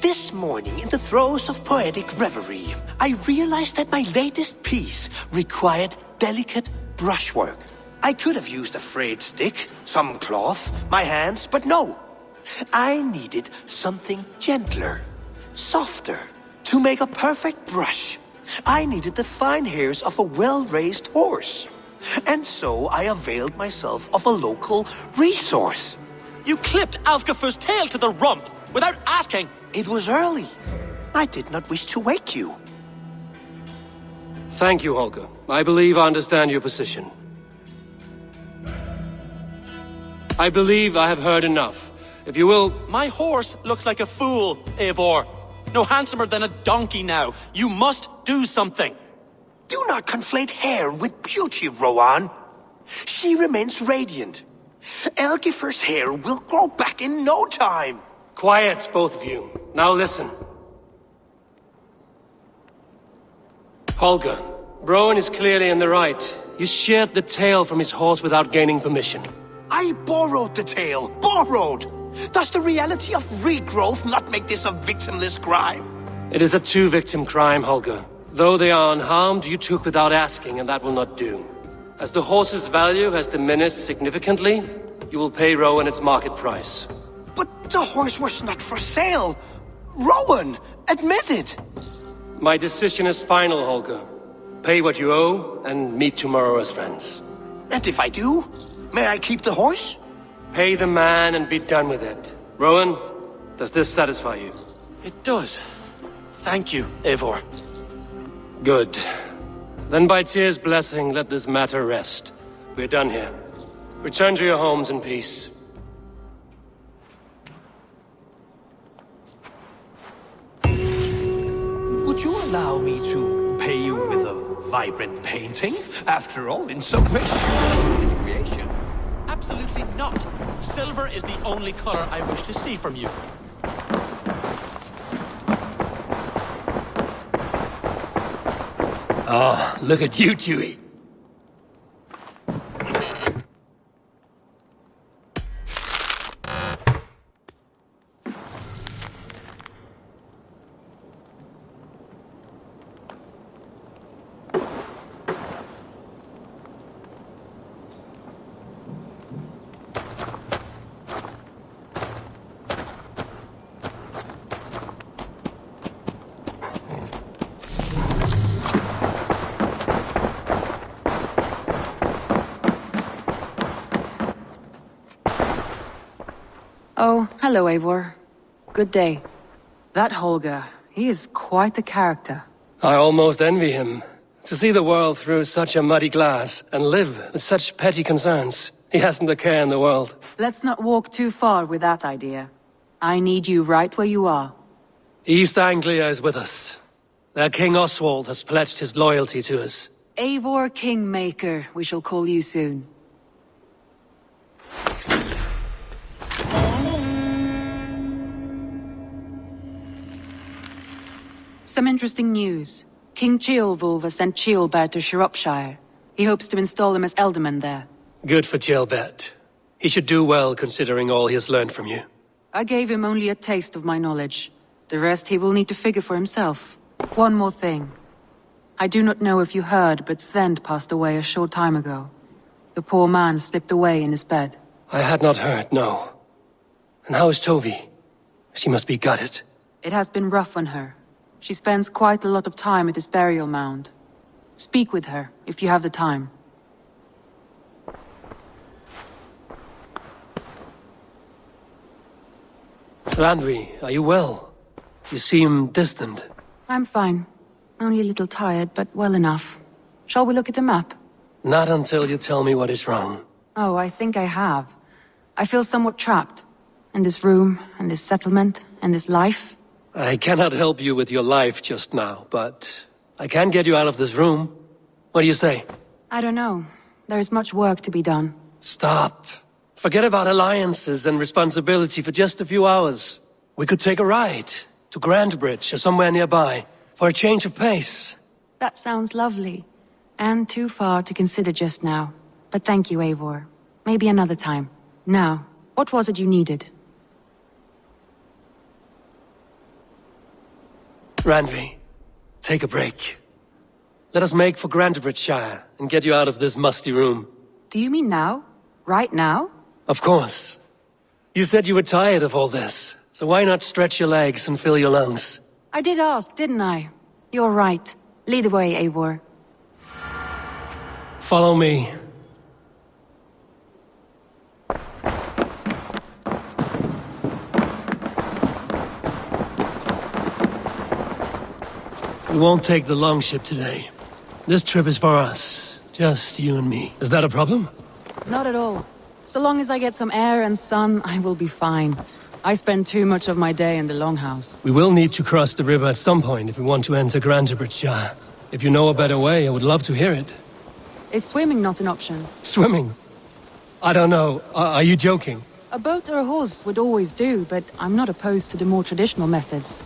this morning in the throes of poetic reverie, I realized that my latest piece required delicate brushwork. I could have used a frayed stick, some cloth, my hands, but no. I needed something gentler, softer. To make a perfect brush, I needed the fine hairs of a well-raised horse. And so I availed myself of a local resource. You clipped Alfgafur's tail to the rump without asking. It was early. I did not wish to wake you. Thank you, Holger. I believe I understand your position. I believe I have heard enough. If you will... My horse looks like a fool, Eivor. No handsomer than a donkey now. You must do something. Do not conflate hair with beauty, Rowan. She remains radiant. Elgifur's hair will grow back in no time. Quiet, both of you. Now listen. Holger, Rowan is clearly in the right. You sheared the tail from his horse without gaining permission. I borrowed the tail. Borrowed! Does the reality of regrowth not make this a victimless crime? It is a two-victim crime, Holger. Though they are unharmed, you took without asking, and that will not do. As the horse's value has diminished significantly, you will pay Rowan its market price. But the horse was not for sale. Rowan, admit it. My decision is final, Holger. Pay what you owe, and meet tomorrow as friends. And if I do, may I keep the horse? Pay the man and be done with it. Rowan, does this satisfy you? It does. Thank you, Eivor. Good. Then by Tyr's blessing, let this matter rest. We're done here. Return to your homes in peace. Would you allow me to pay you with a vibrant painting? After all, in some ways, it's creation. Absolutely not. Silver is the only color I wish to see from you. Oh, look at you, Chewie. Oh, hello, Eivor. Good day. That Holger, he is quite the character. I almost envy him. To see the world through such a muddy glass and live with such petty concerns. He hasn't a care in the world. Let's not walk too far with that idea. I need you right where you are. East Anglia is with us. Their King Oswald has pledged his loyalty to us. Eivor Kingmaker, we shall call you soon. Some interesting news. King Ceolwulf has sent Ceolbert to Shropshire. He hopes to install him as Ealdorman there. Good for Ceolbert. He should do well considering all he has learned from you. I gave him only a taste of my knowledge. The rest he will need to figure for himself. One more thing. I do not know if you heard, but Svend passed away a short time ago. The poor man slipped away in his bed. I had not heard, no. And how is Tovi? She must be gutted. It has been rough on her. She spends quite a lot of time at his burial mound. Speak with her, if you have the time. Randvi, are you well? You seem distant. I'm fine. Only a little tired, but well enough. Shall we look at the map? Not until you tell me what is wrong. Oh, I think I have. I feel somewhat trapped. In this room, and this settlement, and this life. I cannot help you with your life just now, but I can get you out of this room. What do you say? I don't know. There is much work to be done. Stop. Forget about alliances and responsibility for just a few hours. We could take a ride to Grandbridge or somewhere nearby for a change of pace. That sounds lovely. And too far to consider just now. But thank you, Eivor. Maybe another time. Now, what was it you needed? Randvi, take a break. Let us make for Grandbridgeshire and get you out of this musty room. Do you mean now? Right now? Of course. You said you were tired of all this, so why not stretch your legs and fill your lungs? I did ask, didn't I? You're right. Lead the way, Eivor. Follow me. We won't take the longship today. This trip is for us. Just you and me. Is that a problem? Not at all. So long as I get some air and sun, I will be fine. I spend too much of my day in the Longhouse. We will need to cross the river at some point if we want to enter Grandbridgeshire. If you know a better way, I would love to hear it. Is swimming not an option? Swimming? I don't know. Are you joking? A boat or a horse would always do, but I'm not opposed to the more traditional methods.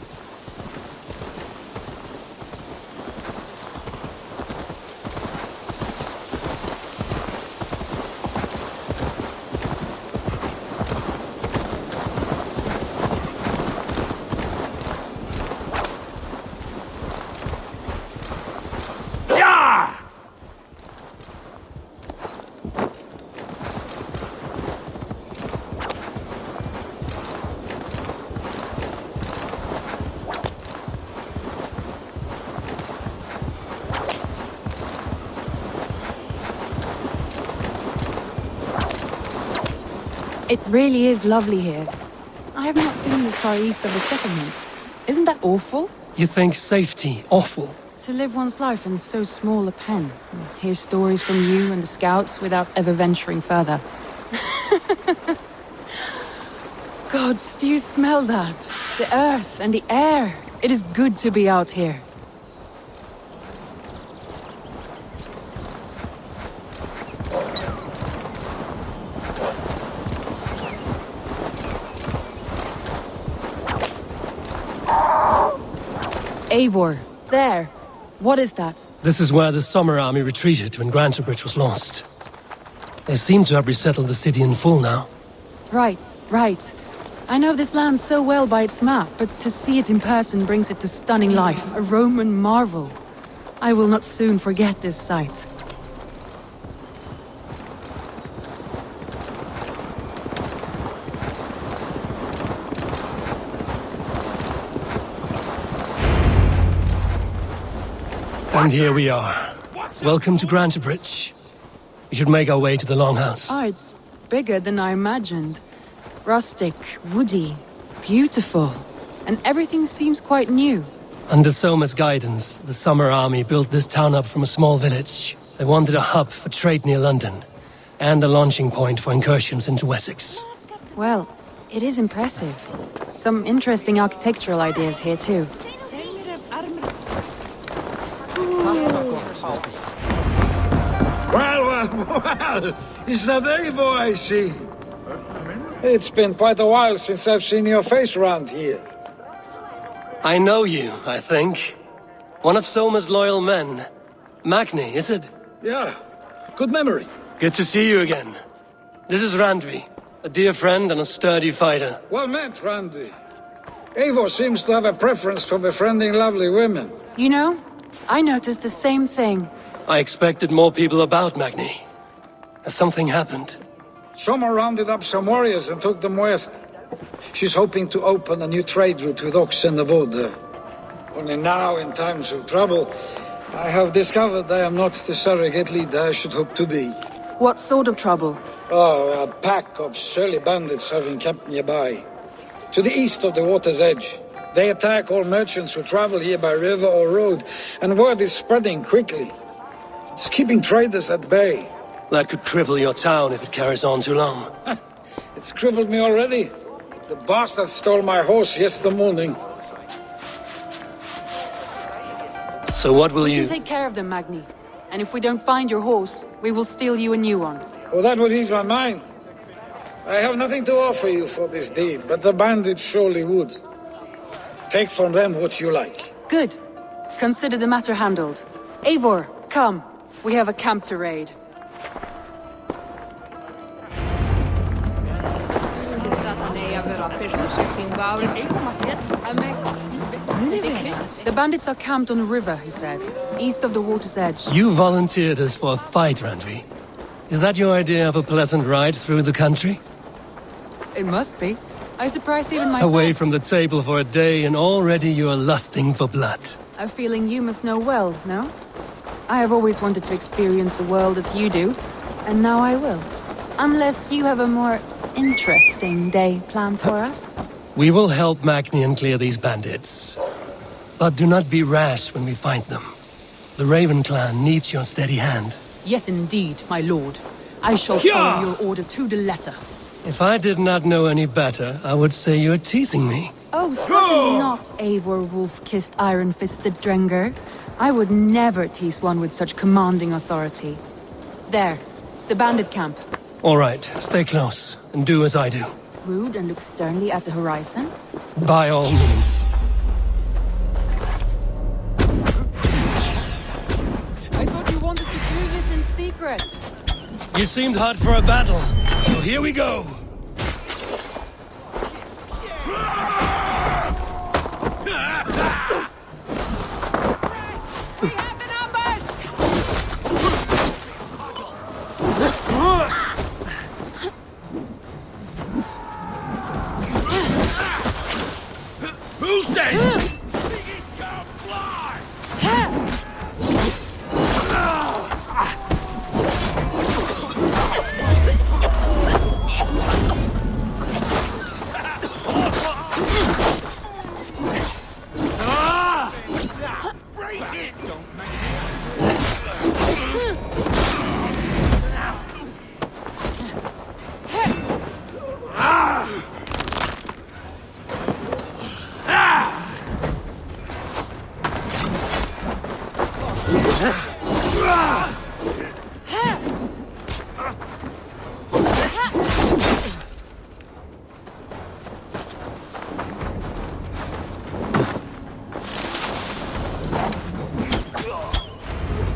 It really is lovely here. I have not been this far east of the settlement. Isn't that awful? You think safety awful? To live one's life in so small a pen, and hear stories from you and the scouts without ever venturing further. Gods, do you smell that? The earth and the air. It is good to be out here. Eivor, there. What is that? This is where the Summer Army retreated when Grantebridge was lost. They seem to have resettled the city in full now. Right. I know this land so well by its map, but to see it in person brings it to stunning life, a Roman marvel. I will not soon forget this sight. And here we are. Welcome to Grantebridge. We should make our way to the Longhouse. Oh, it's bigger than I imagined. Rustic, woody, beautiful. And everything seems quite new. Under Soma's guidance, the Summer Army built this town up from a small village. They wanted a hub for trade near London, and a launching point for incursions into Wessex. Well, it is impressive. Some interesting architectural ideas here too. Well, is that Eivor I see? It's been quite a while since I've seen your face around here. I know you, I think. One of Soma's loyal men. Magni, is it? Yeah, good memory. Good to see you again. This is Randvi, a dear friend and a sturdy fighter. Well met, Randvi. Eivor seems to have a preference for befriending lovely women. You know, I noticed the same thing. I expected more people about Magni. Has something happened? Soma rounded up some warriors and took them west. She's hoping to open a new trade route with oxen and wood there. Only now, in times of trouble, I have discovered I am not the surrogate leader I should hope to be. What sort of trouble? Oh, a pack of surly bandits have encamped nearby. To the east of the water's edge. They attack all merchants who travel here by river or road, and word is spreading quickly. It's keeping traders at bay. That could cripple your town if it carries on too long. It's crippled me already. The bastard stole my horse yesterday morning. So what will you... you... We can take care of them, Magni. And if we don't find your horse, we will steal you a new one. Oh, that would ease my mind. I have nothing to offer you for this deed, but the bandits surely would. Take from them what you like. Good. Consider the matter handled. Eivor, come. We have a camp to raid. The bandits are camped on a river, he said, east of the water's edge. You volunteered us for a fight, Randvi. Is that your idea of a pleasant ride through the country? It must be. I surprised even myself. Away from the table for a day and already you're lusting for blood. A feeling you must know well, no? I have always wanted to experience the world as you do, and now I will. Unless you have a more interesting day planned for us. We will help Magni and clear these bandits. But do not be rash when we find them. The Raven clan needs your steady hand. Yes, indeed, my lord. I shall follow your order to the letter. If I did not know any better, I would say you're teasing me. Oh, certainly not, Eivor wolf-kissed iron-fisted Drenger. I would never tease one with such commanding authority. There, the bandit camp. All right, stay close, and do as I do. Rude and look sternly at the horizon? By all means. I thought you wanted to do this in secret. You seemed hot for a battle, so here we go! Who said?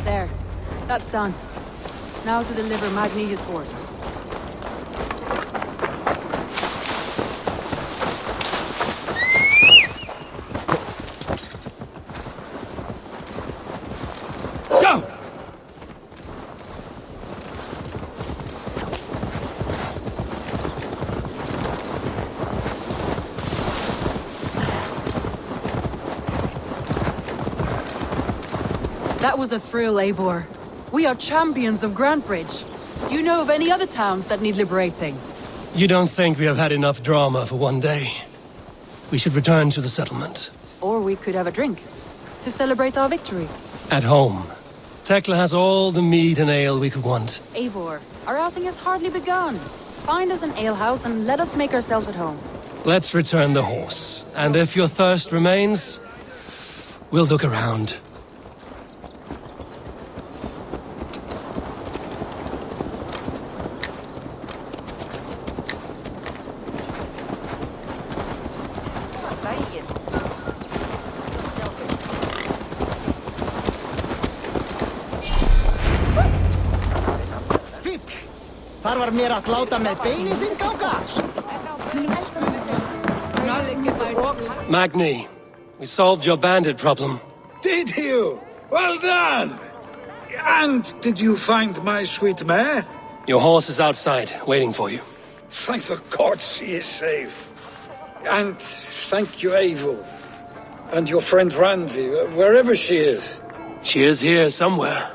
There. That's done. Now to deliver Magni his horse. Go! That was a thrill, Eivor. We are champions of Grantbridge. Do you know of any other towns that need liberating? You don't think we have had enough drama for one day? We should return to the settlement. Or we could have a drink, to celebrate our victory. At home. Tekla has all the mead and ale we could want. Eivor, our outing has hardly begun. Find us an alehouse and let us make ourselves at home. Let's return the horse. And if your thirst remains, we'll look around. Þarf mér að láta með beinið þinn gangast? Magni, we solved your bandit problem. Did you? Well done! And did you find my sweet mare? Your horse is outside, waiting for you. Thank the gods he is safe. And thank you, Eivor. And your friend Randy, wherever she is. She is here somewhere.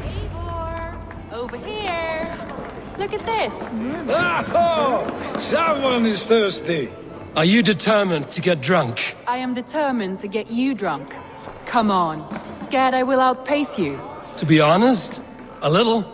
Eivor! Over here! Look at this! Oh! Someone is thirsty! Are you determined to get drunk? I am determined to get you drunk. Come on. Scared I will outpace you? To be honest, a little.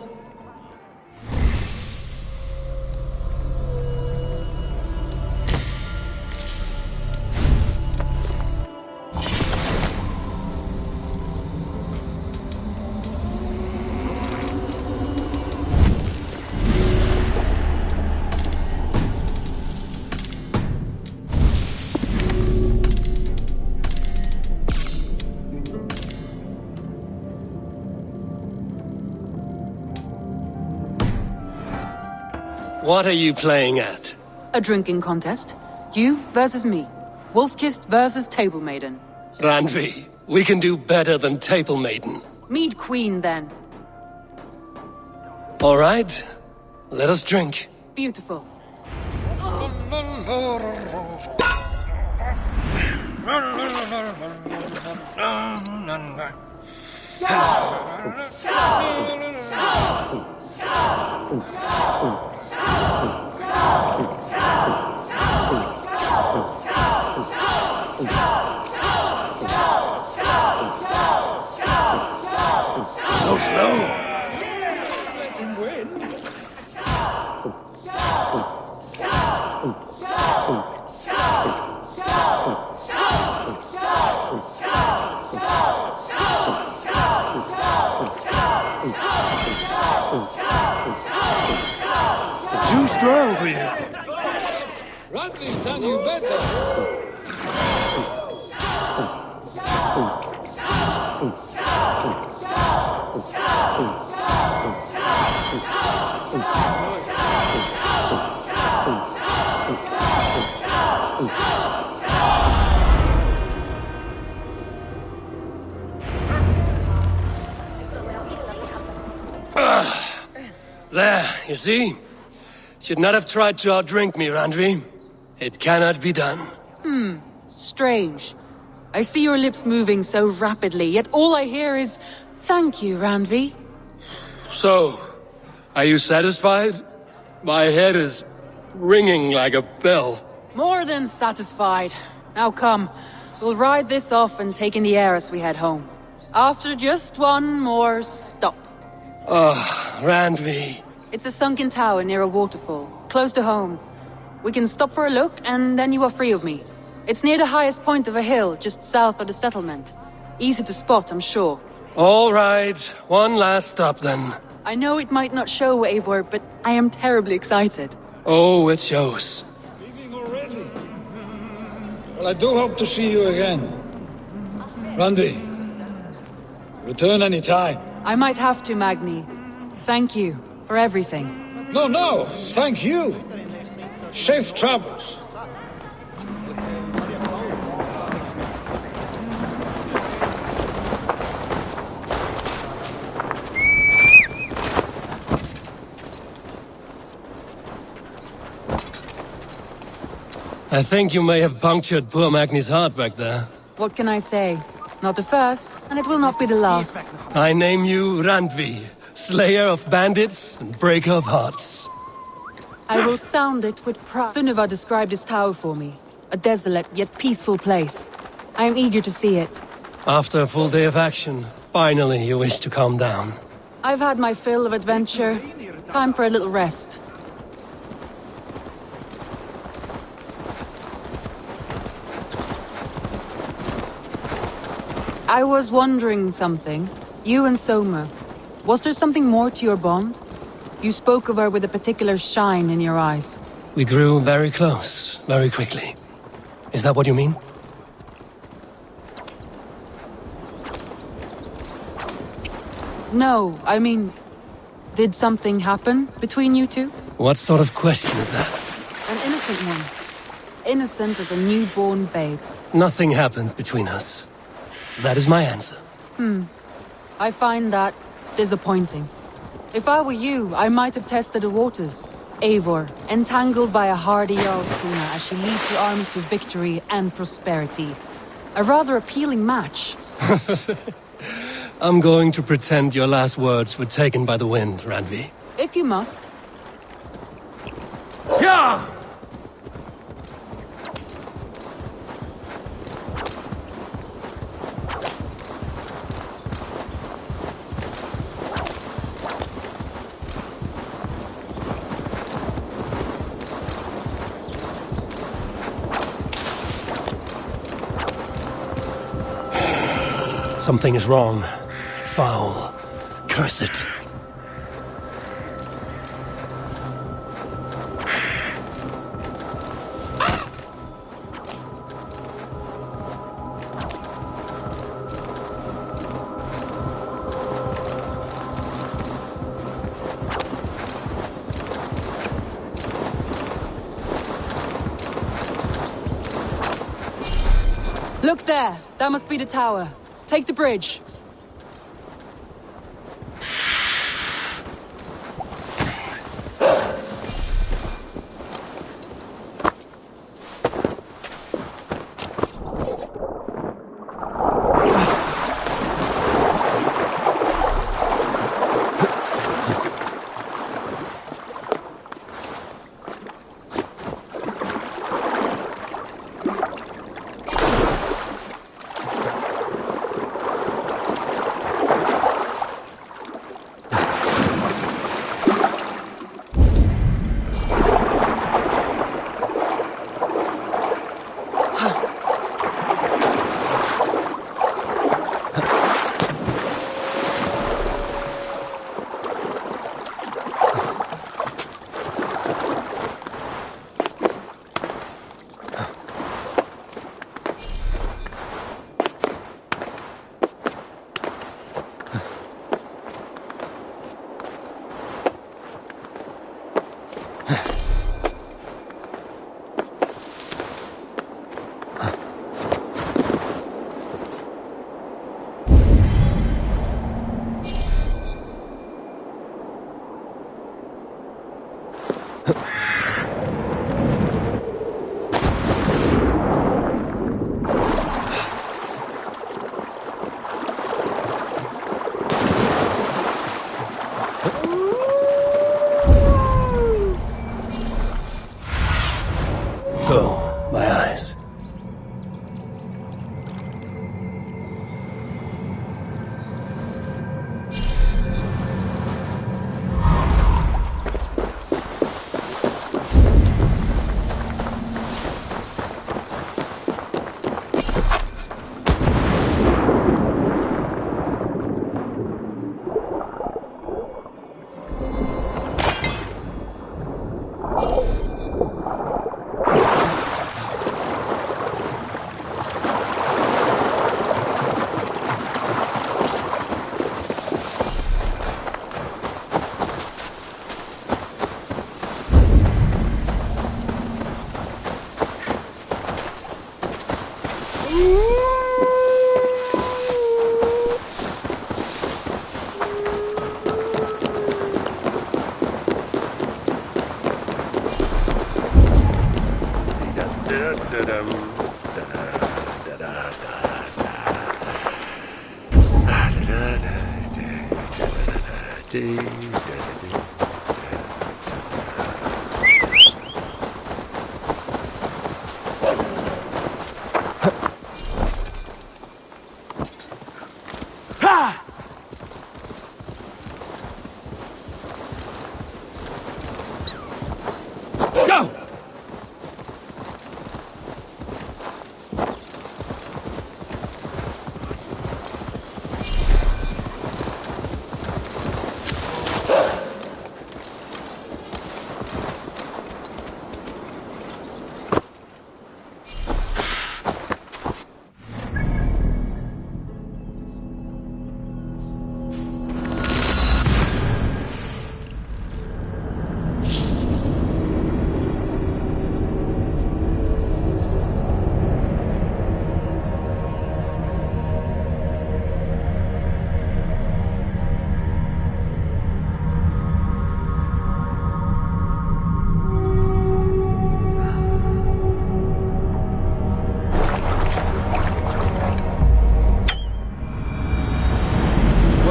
What are you playing at? A drinking contest. You versus me. Wolf-kissed versus Table Maiden. Randvi, we can do better than Table Maiden. Mead Queen, then. All right, let us drink. Beautiful. So slow. Let him win. Too strong for you. Randy's done you better. There, you see? Should not have tried to outdrink me, Randvi. It cannot be done. Strange. I see your lips moving so rapidly, yet all I hear is, "Thank you, Randvi." So, are you satisfied? My head is ringing like a bell. More than satisfied. Now come, we'll ride this off and take in the air as we head home. After just one more stop. Randvi. It's a sunken tower near a waterfall, close to home. We can stop for a look, and then you are free of me. It's near the highest point of a hill, just south of the settlement. Easy to spot, I'm sure. All right, one last stop then. I know it might not show, Eivor, but I am terribly excited. Oh, it shows. Leaving already? Well, I do hope to see you again. Randy, return any time. I might have to, Magni. Thank you for everything. No, thank you. Safe travels. I think you may have punctured poor Magni's heart back there. What can I say? Not the first, and it will not be the last. I name you Randvi, slayer of bandits and breaker of hearts. I will sound it with pride. Sunniva described this tower for me. A desolate yet peaceful place. I am eager to see it. After a full day of action, finally you wish to calm down. I've had my fill of adventure. Time for a little rest. I was wondering something. You and Soma. Was there something more to your bond? You spoke of her with a particular shine in your eyes. We grew very close, very quickly. Is that what you mean? No, I mean... Did something happen between you two? What sort of question is that? An innocent one. Innocent as a newborn babe. Nothing happened between us. That is my answer. I find that disappointing. If I were you, I might have tested the waters. Eivor, entangled by a hardy Jarlskina as she leads her army to victory and prosperity. A rather appealing match. I'm going to pretend your last words were taken by the wind, Randvi. If you must. Yeah! Something is wrong. Foul. Curse it. Look there! That must be the tower. Take the bridge.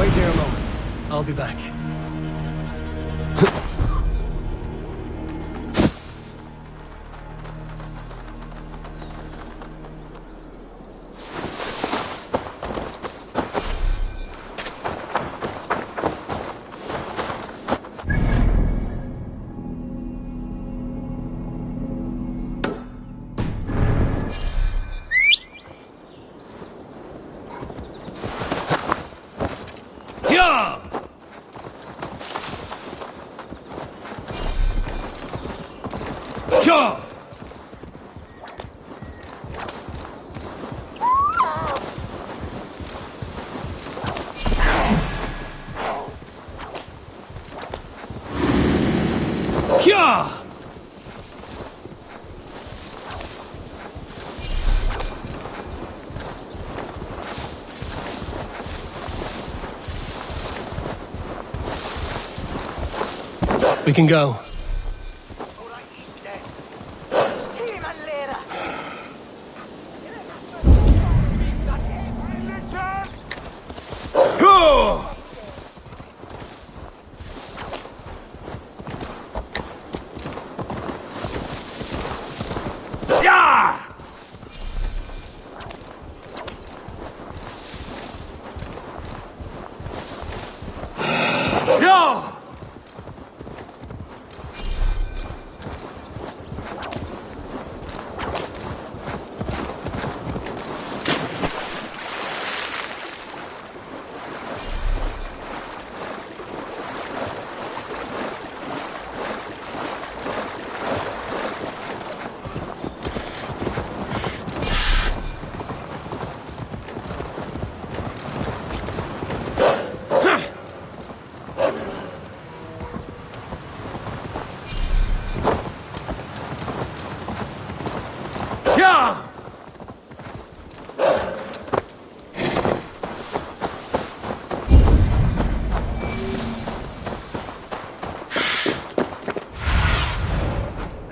Wait here a moment. I'll be back. Yeah! Yeah! Yeah! We can go.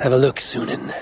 Have a look, Sunan.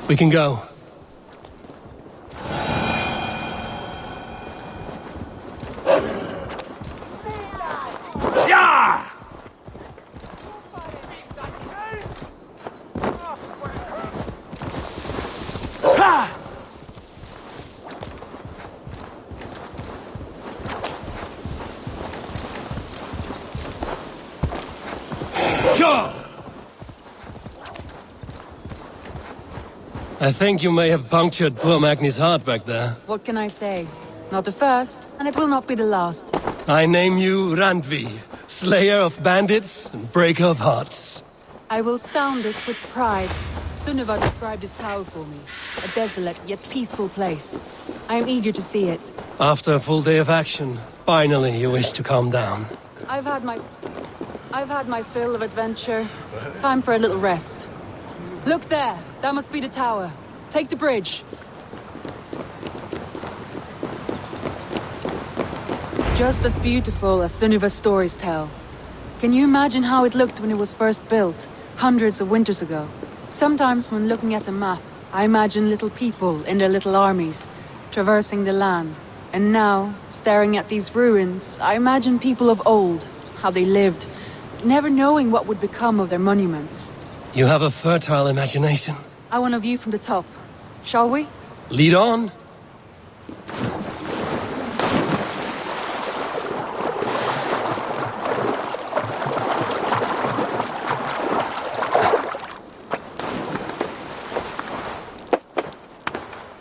We can go. I think you may have punctured poor Magni's heart back there. What can I say? Not the first, and it will not be the last. I name you Randvi, slayer of bandits and breaker of hearts. I will sound it with pride. Sunniva described this tower for me. A desolate yet peaceful place. I am eager to see it. After a full day of action, finally you wish to calm down. I've had my fill of adventure. Time for a little rest. Look there! That must be the tower. Take the bridge. Just as beautiful as Sunniva's stories tell. Can you imagine how it looked when it was first built, hundreds of winters ago? Sometimes when looking at a map, I imagine little people in their little armies, traversing the land. And now, staring at these ruins, I imagine people of old, how they lived, never knowing what would become of their monuments. You have a fertile imagination. I want a view from the top. Shall we? Lead on.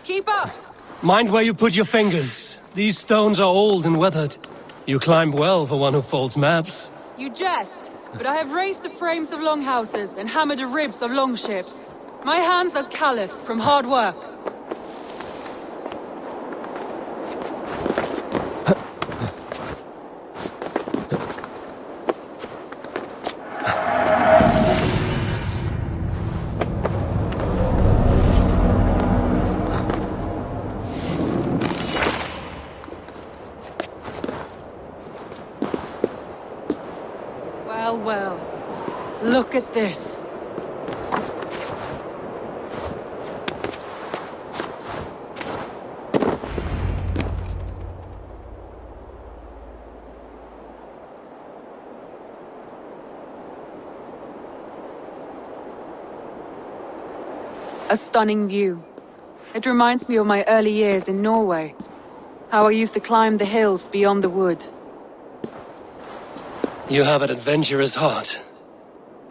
Keep up! Mind where you put your fingers. These stones are old and weathered. You climb well for one who folds maps. You jest, but I have raised the frames of longhouses and hammered the ribs of longships. My hands are calloused from hard work. Well, well. Look at this. A stunning view. It reminds me of my early years in Norway. How I used to climb the hills beyond the wood. You have an adventurous heart.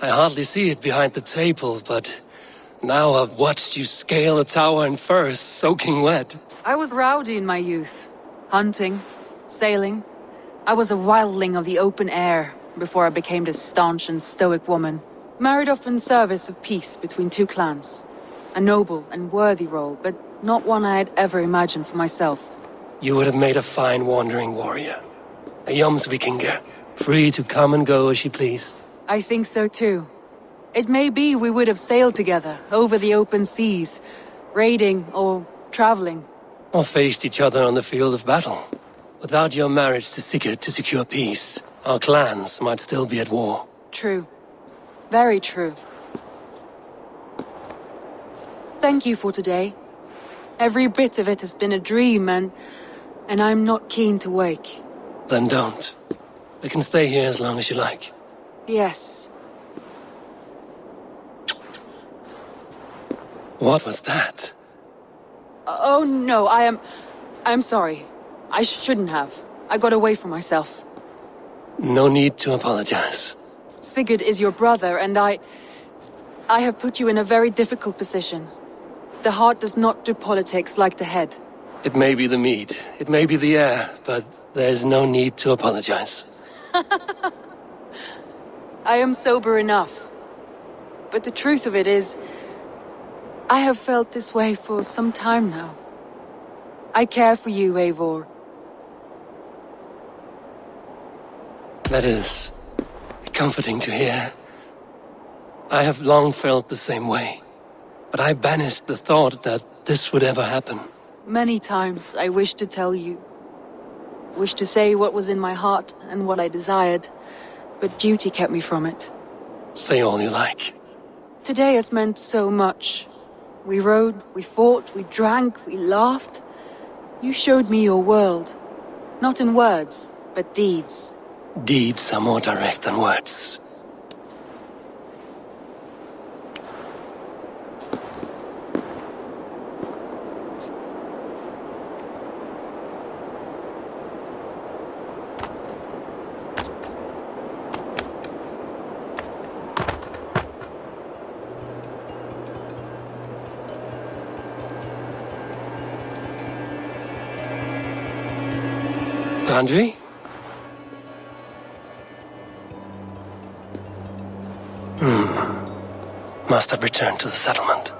I hardly see it behind the table, but now I've watched you scale a tower in furs, soaking wet. I was rowdy in my youth. Hunting, sailing. I was a wildling of the open air before I became this staunch and stoic woman. Married off in service of peace between two clans. A noble and worthy role, but not one I had ever imagined for myself. You would have made a fine wandering warrior. A Jomsvikinger, free to come and go as she pleased. I think so too. It may be we would have sailed together, over the open seas, raiding or traveling. Or faced each other on the field of battle. Without your marriage to Sigurd to secure peace, our clans might still be at war. True. Very true. Thank you for today. Every bit of it has been a dream, and I'm not keen to wake. Then don't. We can stay here as long as you like. Yes. What was that? Oh no, I'm sorry. I shouldn't have. I got away from myself. No need to apologize. Sigurd is your brother, and I have put you in a very difficult position. The heart does not do politics like the head. It may be the meat, it may be the air, but there's no need to apologize. I am sober enough. But the truth of it is, I have felt this way for some time now. I care for you, Eivor. That is comforting to hear. I have long felt the same way, but I banished the thought that this would ever happen. Many times I wished to tell you. Wished to say what was in my heart and what I desired, but duty kept me from it. Say all you like. Today has meant so much. We rode, we fought, we drank, we laughed. You showed me your world. Not in words, but deeds. Deeds are more direct than words. Andre? Must have returned to the settlement.